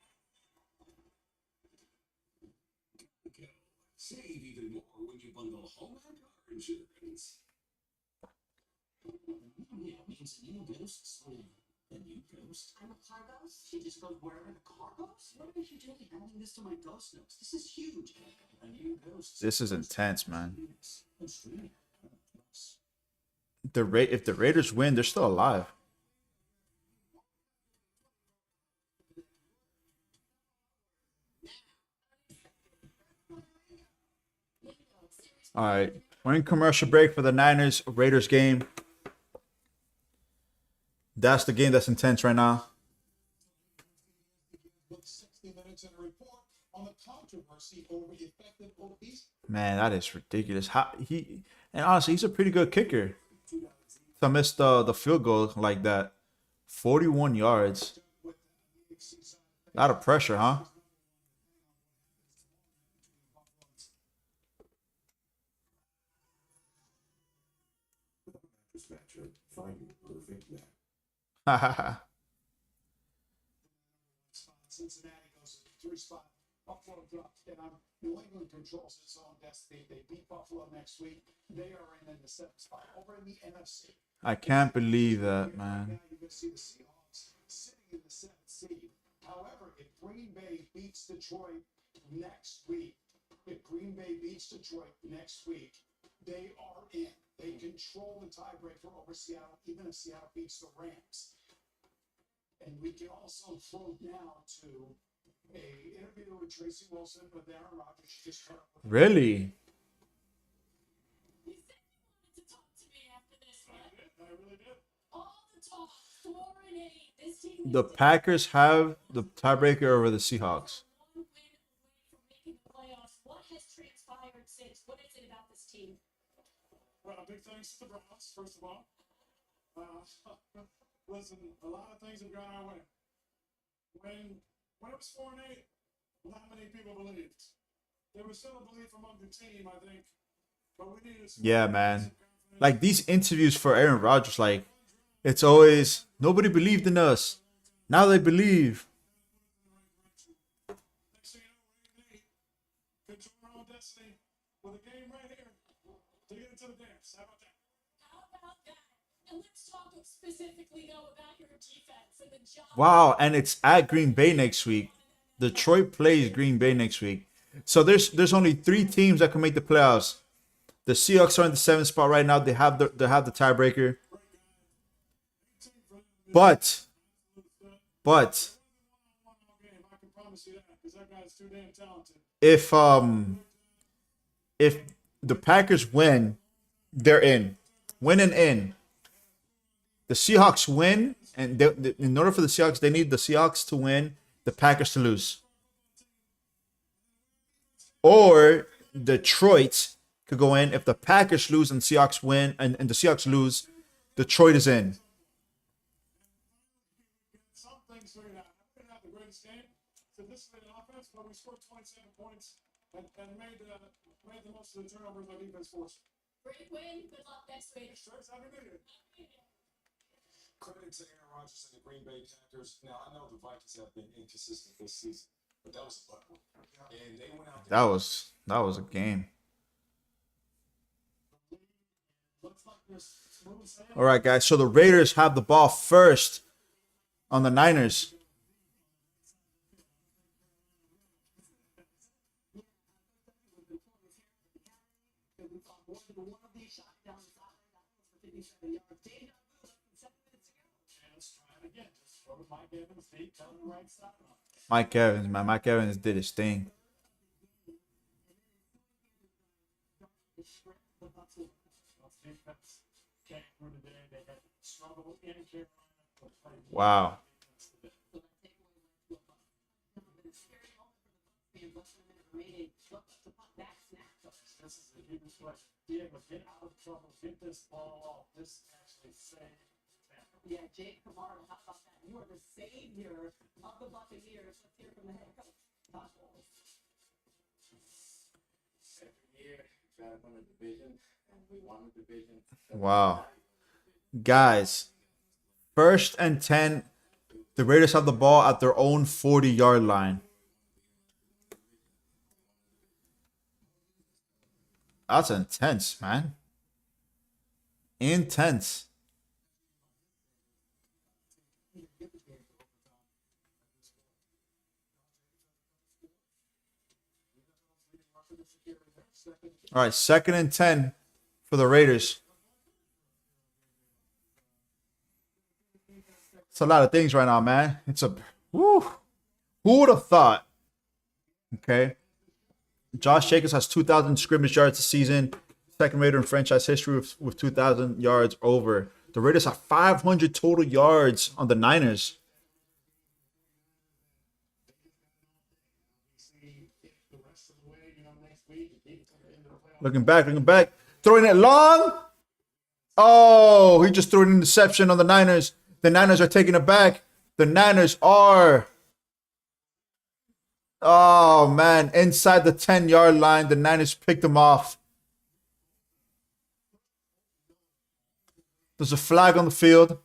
Save even more when you bundle home and car insurance. Yeah, means a new ghost. A new ghost. I'm a car ghost? She just goes wherever the car goes. What are you doing adding this to my ghost notes? This is huge. A new ghost. This is intense, man. That's really If the Raiders win, they're still alive. All right, we're in commercial break for the Niners Raiders game. That's the game that's intense right now. 60 minutes in a report on the controversy over effective obese. Man, that is ridiculous. And honestly, he's a pretty good kicker. To miss the field goal like that, 41 yards. A lot of pressure, huh? Cincinnati goes to the 3 spot. Buffalo drops down. New England controls its own destiny. They beat Buffalo next week. They are in the 7th spot. Over in the NFC. I can't believe that, man. You're going to see the Seahawks sitting in the 7th seed. However, if Green Bay beats Detroit next week, they are in. They control the tiebreaker over Seattle, even if Seattle beats the Rams. And we can also throw down to a interview with Tracy Wilson with Aaron Rodgers. She just cut up with Really? You said you wanted to talk to me after this one. I really did. All the talk, 4-8. This team The Packers have the tiebreaker over the Seahawks. one win away from making the playoffs. What has transpired since? What is it about this team? Well, big thanks to the Browns, first of all. Listen, a lot of things have gone our way. When it was 4-8, not many people believed. There was still a belief among the team, I think. But we needed some Yeah, man. Like these interviews for Aaron Rodgers, like it's always nobody believed in us. Now they believe. Next thing you know, we control our own destiny with a game right here to get into the dance. How about that? How about that? And let's talk specifically, though, about your defense and the job. Wow, and it's at Green Bay next week. Detroit plays Green Bay next week. So there's only 3 teams that can make the playoffs. The Seahawks are in the 7th spot right now. They have the tiebreaker. But I can promise you that because that guy's too damn talented. if the Packers win, they're in. Win and in. The Seahawks win, and in order for the Seahawks, they need the Seahawks to win, the Packers to lose. Or Detroit could go in. If the Packers lose and Seahawks win, and the Seahawks lose, Detroit is in. Some things figured out. We didn't have the greatest game statistically in offense, but we scored 27 points and made the most of the turnovers our defense forced. Great win. Good luck next week. Shirts, happy New Year. Credit to Aaron Rodgers and the Green Bay Packers. Now, I know the Vikings have been inconsistent this season, but that was a butt one. And they went out there. That was a game. Looks like this smooth sailing. All right, guys. So the Raiders have the ball first on the Niners. Let's try it again. Just throw Mike Evans' feet down the right side. Mike Evans, man. Mike Evans did his thing. Defense came through today. They had struggled in Carolina. Wow. This is a huge question. Diego, get out of trouble. Get this ball off. This actually saved Tampa. Yeah, Jake Kamara, how about that? You are the savior of the Buccaneers. Let's hear from the head coach, Todd Bowles. Every year, try to win a division, and we won the division. Wow. Guys, 1st and 10. The Raiders have the ball at their own 40-yard line. That's intense, man. Intense. All right, 2nd and 10 for the Raiders. It's a lot of things right now, man. It's a woo. Who would have thought? Okay. Josh Jacobs has 2,000 scrimmage yards this season. Second Raider in franchise history with 2,000 yards over. The Raiders have 500 total yards on the Niners. Looking back. Throwing it long. Oh, he just threw an interception on the Niners. The Niners are taking it back. The Niners are. Oh, man. Inside the 10-yard line, the Niners picked him off. There's a flag on the field.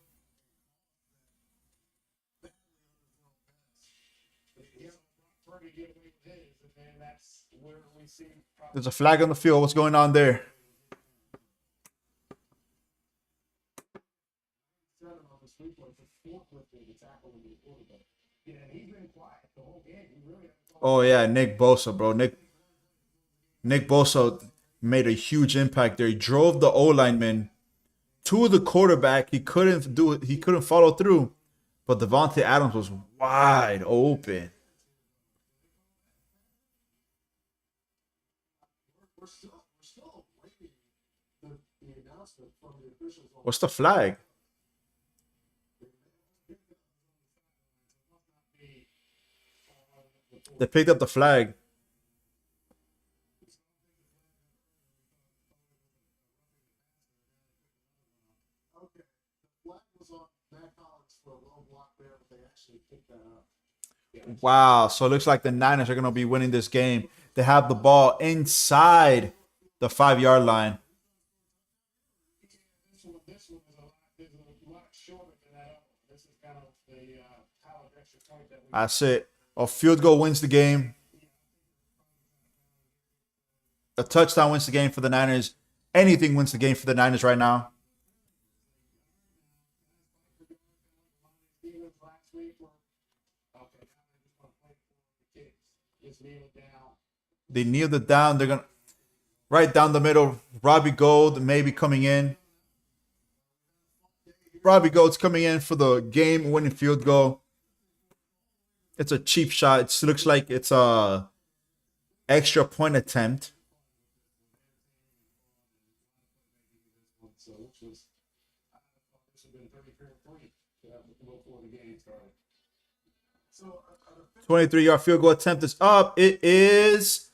to get away with his, and then that's where we see probably There's a flag on the field. What's going on there? seven on the sweep was just forklifting the tackle with the quarterback. Yeah, and he's been quiet the whole game. He really hasn't Oh yeah, Nick Bosa, bro. Nick Bosa made a huge impact there. He drove the O lineman to the quarterback. He couldn't do it. He couldn't follow through. But Devontae Adams was wide open. We're still waiting the announcement from the officials on What's the flag? They picked up the flag. okay. The flag was on Matt Collins for a low block there, but they actually picked that up. Wow. So it looks like the Niners are going to be winning this game. They have the ball inside the 5-yard line. this one is a lot shorter than that other one. This is kind of the college extra point that we That's it. A field goal wins the game. A touchdown wins the game for the Niners. Anything wins the game for the Niners right now. Steelers last week were okay. Now they just want to play for the kids. Just kneel it down. They kneeled it down. They're going to right down the middle. Robbie Gold maybe coming in. Robbie Gold's coming in for the game-winning field goal. It's a cheap shot. It looks like it's a extra point attempt. So which was I thought this would have been 33 before the game started. So 23-yard field goal attempt is up. It is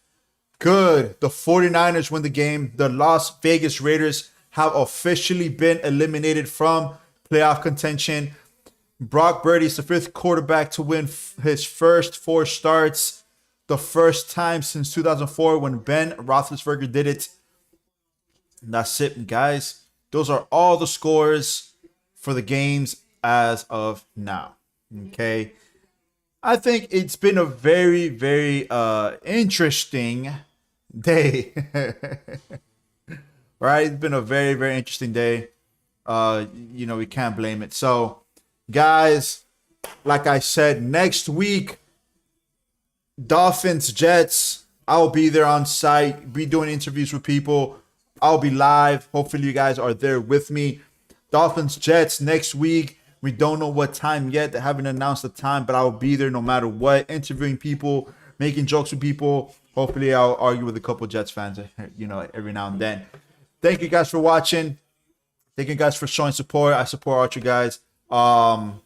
good. The 49ers win the game. The Las Vegas Raiders have officially been eliminated from playoff contention. Brock Purdy's the 5th quarterback to win his first 4 starts. The first time since 2004 when Ben Roethlisberger did it. And that's it, guys. Those are all the scores for the games as of now. Okay. I think it's been a very, very interesting day. Right? It's been a very, very interesting day. We can't blame it. So, guys, like I said, next week, Dolphins, Jets, I'll be there on site, be doing interviews with people. I'll be live. Hopefully, you guys are there with me. Dolphins, Jets next week. We don't know what time yet. They haven't announced the time, but I'll be there no matter what, interviewing people, making jokes with people. Hopefully, I'll argue with a couple Jets fans, every now and then. Thank you guys for watching. Thank you guys for showing support. I support all you guys. Funhouse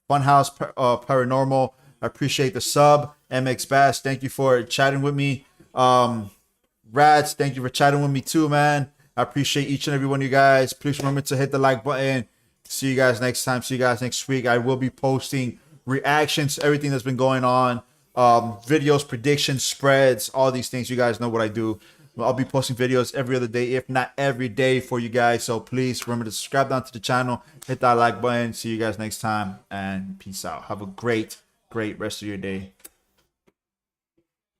Paranormal. I appreciate the sub. MX Bass, thank you for chatting with me. Rats, thank you for chatting with me too, man. I appreciate each and every one of you guys. Please remember to hit the like button. See you guys next time. See you guys next week. I will be posting reactions to everything that's been going on. Videos, predictions, spreads, all these things. You guys know what I do. I'll be posting videos every other day, if not every day for you guys. So please remember to subscribe down to the channel. Hit that like button. See you guys next time. And peace out. Have a great rest of your day.